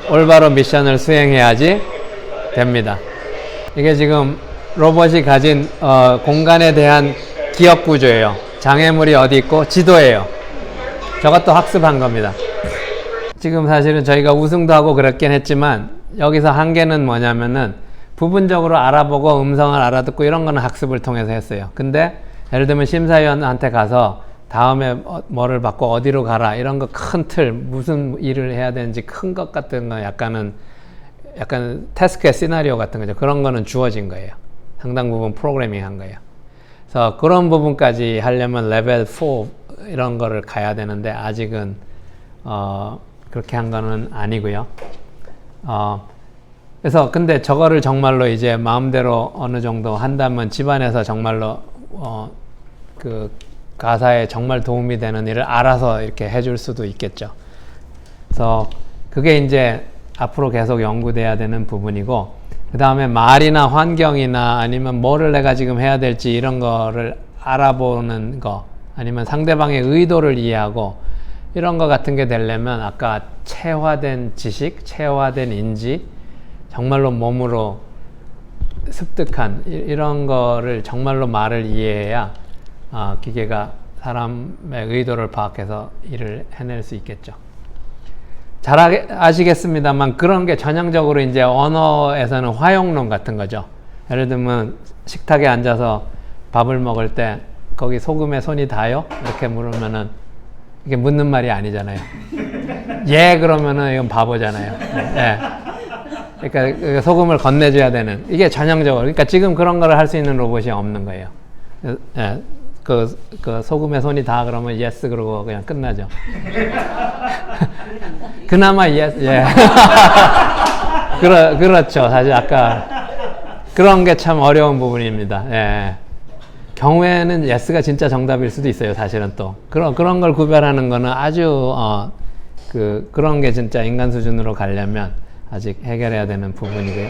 올바로 미션을 수행해야지 됩니다. 이게 지금 로봇이 가진 공간에 대한 기억 구조예요. 장애물이 어디 있고 지도예요. 저것도 학습한 겁니다. 지금 사실은 저희가 우승도 하고 그랬긴 했지만, 여기서 한계는 뭐냐면은 부분적으로 알아보고 음성을 알아듣고 이런 거는 학습을 통해서 했어요. 근데 예를 들면 심사위원한테 가서 다음에 뭐를 받고 어디로 가라, 이런 거 큰 틀, 무슨 일을 해야 되는지 큰 것 같은 거, 약간 태스크의 시나리오 같은 거죠. 그런 거는 주어진 거예요. 상당 부분 프로그래밍 한 거예요. 그래서 그런 부분까지 하려면 레벨 4 이런 거를 가야 되는데, 아직은 그렇게 한 거는 아니고요. 그래서 근데 저거를 정말로 이제 마음대로 어느 정도 한다면 집안에서 정말로 그 가사에 정말 도움이 되는 일을 알아서 이렇게 해줄 수도 있겠죠. 그래서 그게 이제 앞으로 계속 연구돼야 되는 부분이고, 그 다음에 말이나 환경이나 아니면 뭐를 내가 지금 해야 될지 이런 거를 알아보는 거, 아니면 상대방의 의도를 이해하고 이런 거 같은 게 되려면 아까 체화된 지식, 체화된 인지, 정말로 몸으로 습득한 이런 거를 정말로 말을 이해해야 기계가 사람의 의도를 파악해서 일을 해낼 수 있겠죠. 잘 아시겠습니다만, 그런 게 전형적으로 이제 언어에서는 화용론 같은 거죠. 예를 들면 식탁에 앉아서 밥을 먹을 때 거기 소금에 손이 닿아요? 이렇게 물으면은 이게 묻는 말이 아니잖아요. 예, 그러면은 이건 바보잖아요. 예. 그러니까 소금을 건네줘야 되는, 이게 전형적으로. 그러니까 지금 그런 거를 할 수 있는 로봇이 없는 거예요. 예. 그 소금에 손이 다 그러면 예스 그러고 그냥 끝나죠. 그나마 예스, 예. 그렇죠. 사실 아까 그런 게 참 어려운 부분입니다. 예. 경우에는 예스가 진짜 정답일 수도 있어요. 사실은 또 그런 걸 구별하는 거는 아주 그런 게 진짜 인간 수준으로 가려면 아직 해결해야 되는 부분이고요.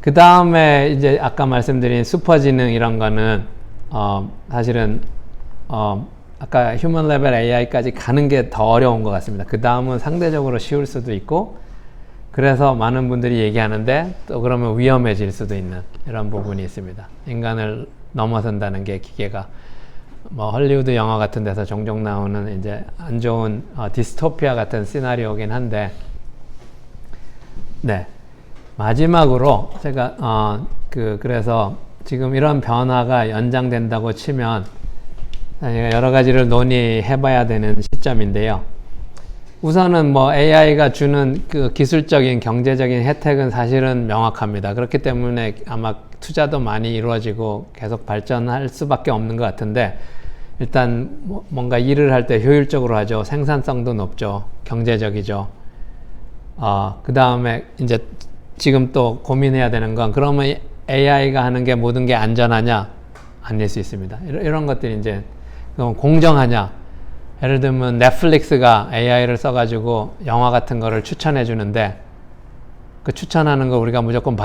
그 다음에 이제 아까 말씀드린 슈퍼지능 이런 거는 사실은 아까 휴먼 레벨 AI까지 가는 게 더 어려운 것 같습니다. 그 다음은 상대적으로 쉬울 수도 있고, 그래서 많은 분들이 얘기하는데 또 그러면 위험해질 수도 있는 이런 부분이 있습니다. 인간을 넘어선다는 게 기계가, 뭐 헐리우드 영화 같은 데서 종종 나오는 이제 안 좋은 디스토피아 같은 시나리오긴 한데, 네, 마지막으로 제가 그래서 지금 이런 변화가 연장된다고 치면 여러 가지를 논의해봐야 되는 시점인데요. 우선은 뭐 AI가 주는 그 기술적인 경제적인 혜택은 사실은 명확합니다. 그렇기 때문에 아마 투자도 많이 이루어지고 계속 발전할 수밖에 없는 것 같은데, 일단 뭔가 일을 할 때 효율적으로 하죠. 생산성도 높죠. 경제적이죠. 그 다음에 이제 지금 또 고민해야 되는 건, 그러면 AI가 하는 게 모든 게 안전하냐? 아닐 수 있습니다. 이런 것들이 이제 공정하냐? 예를 들면 넷플릭스가 AI를 써가지고 영화 같은 거를 추천해 주는데, 그 추천하는 거 우리가 무조건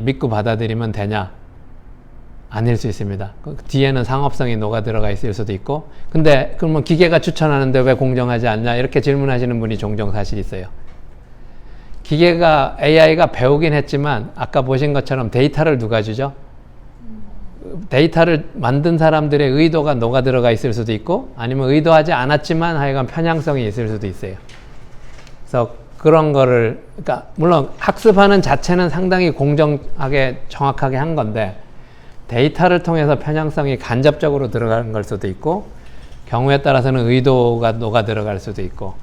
믿고 받아들이면 되냐? 아닐 수 있습니다. 그 뒤에는 상업성이 녹아 들어가 있을 수도 있고, 근데 그러면 기계가 추천하는데 왜 공정하지 않냐? 이렇게 질문하시는 분이 종종 사실 있어요. AI가 배우긴 했지만 아까 보신 것처럼 데이터를 누가 주죠? 데이터를 만든 사람들의 의도가 녹아 들어가 있을 수도 있고, 아니면 의도하지 않았지만 하여간 편향성이 있을 수도 있어요. 그래서 그런 거를, 그러니까 물론 학습하는 자체는 상당히 공정하게 정확하게 한 건데, 데이터를 통해서 편향성이 간접적으로 들어가는 걸 수도 있고, 경우에 따라서는 의도가 녹아 들어갈 수도 있고,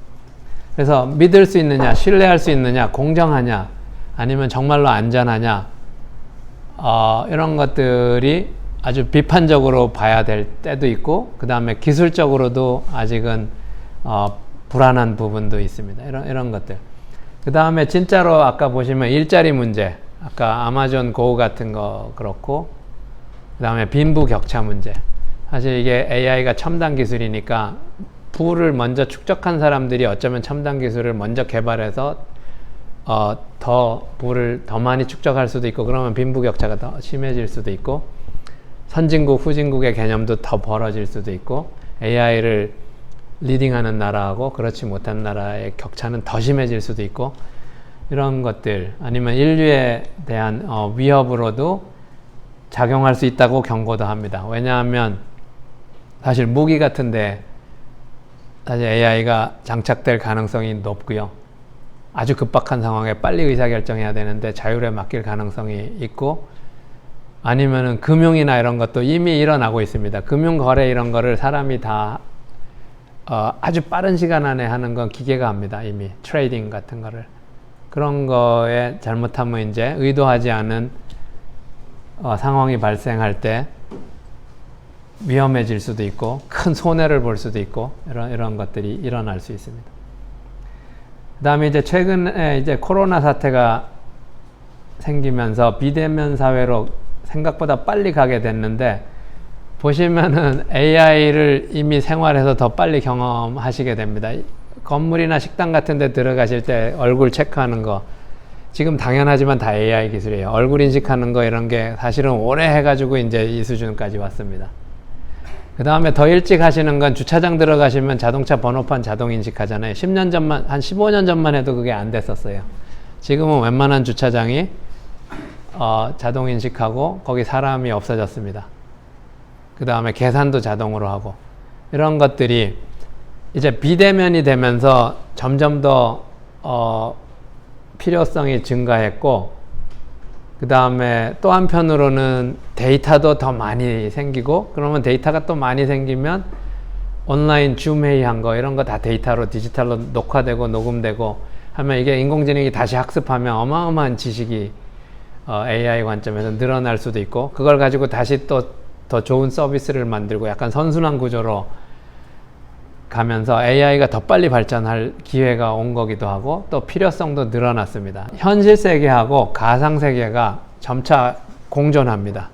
그래서 믿을 수 있느냐, 신뢰할 수 있느냐, 공정하냐, 아니면 정말로 안전하냐, 이런 것들이 아주 비판적으로 봐야 될 때도 있고, 그 다음에 기술적으로도 아직은 불안한 부분도 있습니다. 이런 것들. 그 다음에 진짜로 아까 보시면 일자리 문제, 아까 아마존 고 같은 거 그렇고, 그 다음에 빈부격차 문제. 사실 이게 AI가 첨단 기술이니까 부를 먼저 축적한 사람들이 어쩌면 첨단 기술을 먼저 개발해서 부를 더 많이 축적할 수도 있고, 그러면 빈부격차가 더 심해질 수도 있고, 선진국, 후진국의 개념도 더 벌어질 수도 있고, AI를 리딩하는 나라하고 그렇지 못한 나라의 격차는 더 심해질 수도 있고, 이런 것들, 아니면 인류에 대한 위협으로도 작용할 수 있다고 경고도 합니다. 왜냐하면 사실 무기 같은데 사실 AI가 장착될 가능성이 높고요. 아주 급박한 상황에 빨리 의사결정해야 되는데 자율에 맡길 가능성이 있고, 아니면은 금융이나 이런 것도 이미 일어나고 있습니다. 금융거래 이런 거를 사람이 다 아주 빠른 시간 안에 하는 건 기계가 합니다. 이미 트레이딩 같은 거를. 그런 거에 잘못하면 이제 의도하지 않은 상황이 발생할 때 위험해질 수도 있고, 큰 손해를 볼 수도 있고, 이런 것들이 일어날 수 있습니다. 그 다음에 이제 최근에 이제 코로나 사태가 생기면서 비대면 사회로 생각보다 빨리 가게 됐는데, 보시면은 AI를 이미 생활에서 더 빨리 경험하시게 됩니다. 건물이나 식당 같은 데 들어가실 때 얼굴 체크하는 거, 지금 당연하지만 다 AI 기술이에요. 얼굴 인식하는 거 이런 게 사실은 오래 해가지고 이제 이 수준까지 왔습니다. 그 다음에 더 일찍 하시는 건 주차장 들어가시면 자동차 번호판 자동 인식하잖아요. 10년 전만, 한 15년 전만 해도 그게 안 됐었어요. 지금은 웬만한 주차장이 자동 인식하고 거기 사람이 없어졌습니다. 그 다음에 계산도 자동으로 하고, 이런 것들이 이제 비대면이 되면서 점점 더 필요성이 증가했고, 그 다음에 또 한편으로는 데이터도 더 많이 생기고, 그러면 데이터가 또 많이 생기면 온라인 줌 회의한 거 이런 거 다 데이터로 디지털로 녹화되고 녹음되고 하면 이게 인공지능이 다시 학습하면 어마어마한 지식이 AI 관점에서 늘어날 수도 있고, 그걸 가지고 다시 또 더 좋은 서비스를 만들고 약간 선순환 구조로 가면서 AI가 더 빨리 발전할 기회가 온 거기도 하고, 또 필요성도 늘어났습니다. 현실 세계하고 가상 세계가 점차 공존합니다.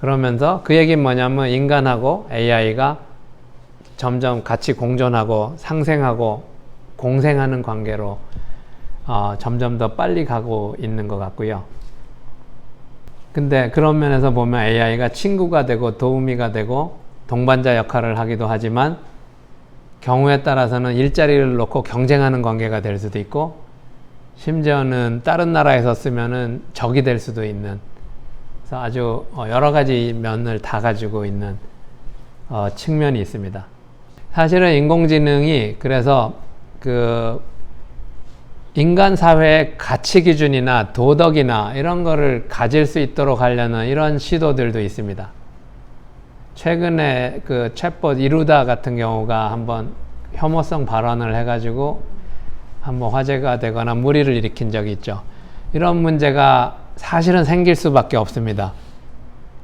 그러면서 그 얘기는 뭐냐면 인간하고 AI가 점점 같이 공존하고 상생하고 공생하는 관계로 점점 더 빨리 가고 있는 것 같고요. 근데 그런 면에서 보면 AI가 친구가 되고 도우미가 되고 동반자 역할을 하기도 하지만, 경우에 따라서는 일자리를 놓고 경쟁하는 관계가 될 수도 있고, 심지어는 다른 나라에서 쓰면은 적이 될 수도 있는, 그래서 아주 여러 가지 면을 다 가지고 있는 측면이 있습니다. 사실은 인공지능이 그래서 그 인간 사회의 가치 기준이나 도덕이나 이런 거를 가질 수 있도록 하려는 이런 시도들도 있습니다. 최근에 그 챗봇 이루다 같은 경우가 한번 혐오성 발언을 해가지고 한번 화제가 되거나 물의를 일으킨 적이 있죠. 이런 문제가 사실은 생길 수밖에 없습니다.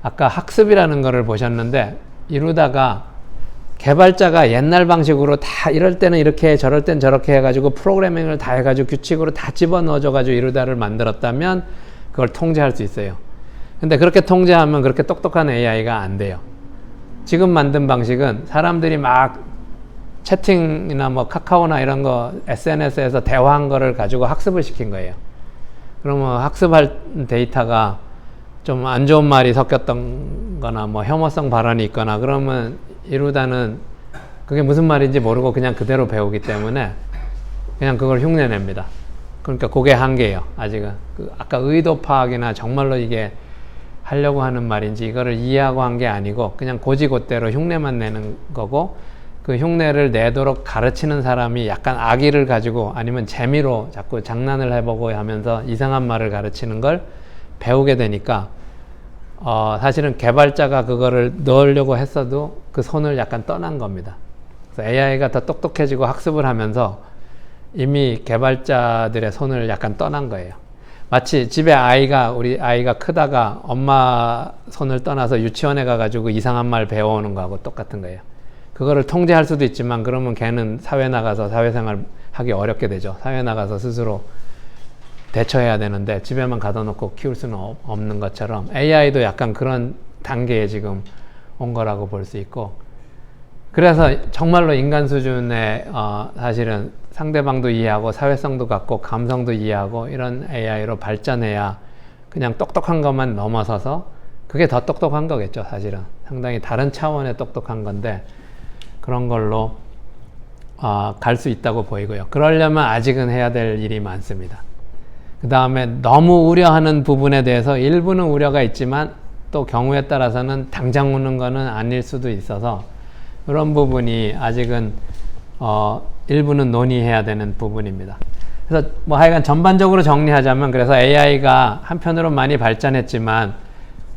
아까 학습이라는 거를 보셨는데, 이루다가 개발자가 옛날 방식으로 다 이럴 때는 이렇게 저럴 땐 저렇게 해가지고 프로그래밍을 다 해가지고 규칙으로 다 집어넣어줘가지고 이루다를 만들었다면 그걸 통제할 수 있어요. 근데 그렇게 통제하면 그렇게 똑똑한 AI가 안 돼요. 지금 만든 방식은 사람들이 막 채팅이나 뭐 카카오나 이런 거 SNS에서 대화한 거를 가지고 학습을 시킨 거예요. 그러면 학습할 데이터가 좀 안 좋은 말이 섞였던 거나 뭐 혐오성 발언이 있거나 그러면 이루다는 그게 무슨 말인지 모르고 그냥 그대로 배우기 때문에 그냥 그걸 흉내냅니다. 그러니까 그게 한계예요. 아직은 아까 의도 파악이나 정말로 이게 하려고 하는 말인지 이거를 이해하고 한 게 아니고 그냥 고지고대로 흉내만 내는 거고, 그 흉내를 내도록 가르치는 사람이 약간 악의를 가지고 아니면 재미로 자꾸 장난을 해보고 하면서 이상한 말을 가르치는 걸 배우게 되니까 사실은 개발자가 그거를 넣으려고 했어도 그 손을 약간 떠난 겁니다. 그래서 AI가 더 똑똑해지고 학습을 하면서 이미 개발자들의 손을 약간 떠난 거예요. 마치 집에 우리 아이가 크다가 엄마 손을 떠나서 유치원에 가가지고 이상한 말 배워오는 거하고 똑같은 거예요. 그거를 통제할 수도 있지만 그러면 걔는 사회 나가서 사회생활 하기 어렵게 되죠. 사회 나가서 스스로 대처해야 되는데 집에만 가둬놓고 키울 수는 없는 것처럼 AI도 약간 그런 단계에 지금 온 거라고 볼 수 있고, 그래서 정말로 인간 수준의 사실은 상대방도 이해하고 사회성도 갖고 감성도 이해하고 이런 AI로 발전해야 그냥 똑똑한 것만 넘어서서 그게 더 똑똑한 거겠죠. 사실은 상당히 다른 차원의 똑똑한 건데 그런 걸로 갈 수 있다고 보이고요. 그러려면 아직은 해야 될 일이 많습니다. 그 다음에 너무 우려하는 부분에 대해서 일부는 우려가 있지만 또 경우에 따라서는 당장 오는 거는 아닐 수도 있어서 그런 부분이 아직은 일부는 논의해야 되는 부분입니다. 그래서 뭐 하여간 전반적으로 정리하자면, 그래서 AI가 한편으로 많이 발전했지만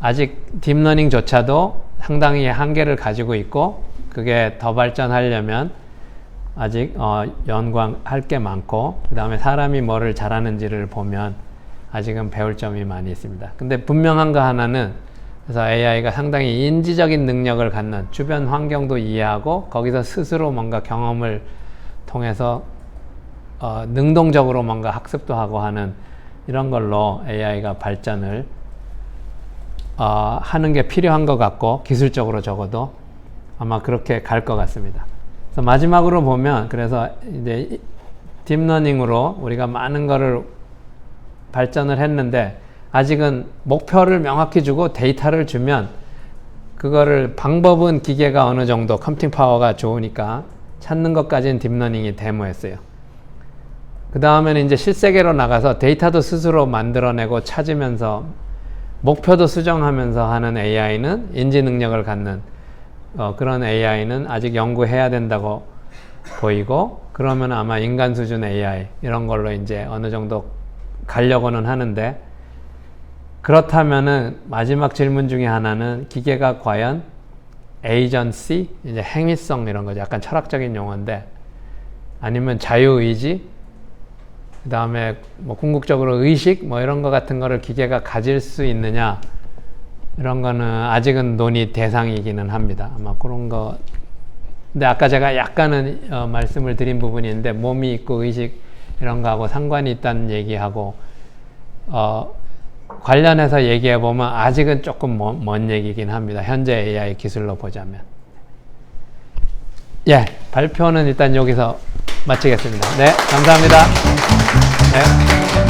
아직 딥러닝조차도 상당히 한계를 가지고 있고, 그게 더 발전하려면 아직 연구할 게 많고, 그 다음에 사람이 뭐를 잘하는지를 보면 아직은 배울 점이 많이 있습니다. 근데 분명한 거 하나는, 그래서 AI가 상당히 인지적인 능력을 갖는, 주변 환경도 이해하고 거기서 스스로 뭔가 경험을 통해서 능동적으로 뭔가 학습도 하고 하는 이런 걸로 AI가 발전을 하는 게 필요한 것 같고, 기술적으로 적어도 아마 그렇게 갈 것 같습니다. 그래서 마지막으로 보면, 그래서 이제 딥러닝으로 우리가 많은 거를 발전을 했는데 아직은 목표를 명확히 주고 데이터를 주면 그거를 방법은 기계가 어느 정도 컴퓨팅 파워가 좋으니까 찾는 것까지는 딥러닝이 데모였어요. 그 다음에는 이제 실세계로 나가서 데이터도 스스로 만들어내고 찾으면서 목표도 수정하면서 하는 AI는 인지 능력을 갖는 그런 AI는 아직 연구해야 된다고 보이고, 그러면 아마 인간 수준 AI 이런 걸로 이제 어느 정도 가려고는 하는데, 그렇다면은 마지막 질문 중에 하나는 기계가 과연 에이전시, 이제 행위성 이런 거죠. 약간 철학적인 용어인데, 아니면 자유의지, 그 다음에 뭐 궁극적으로 의식 뭐 이런 거 같은 거를 기계가 가질 수 있느냐, 이런 거는 아직은 논의 대상이기는 합니다. 아마 그런 거. 근데 아까 제가 약간은 말씀을 드린 부분이 있는데, 몸이 있고 의식 이런 거하고 상관이 있다는 얘기하고 관련해서 얘기해 보면 아직은 조금 먼 얘기긴 합니다. 현재 AI 기술로 보자면. 예, 발표는 일단 여기서 마치겠습니다. 네, 감사합니다. 네.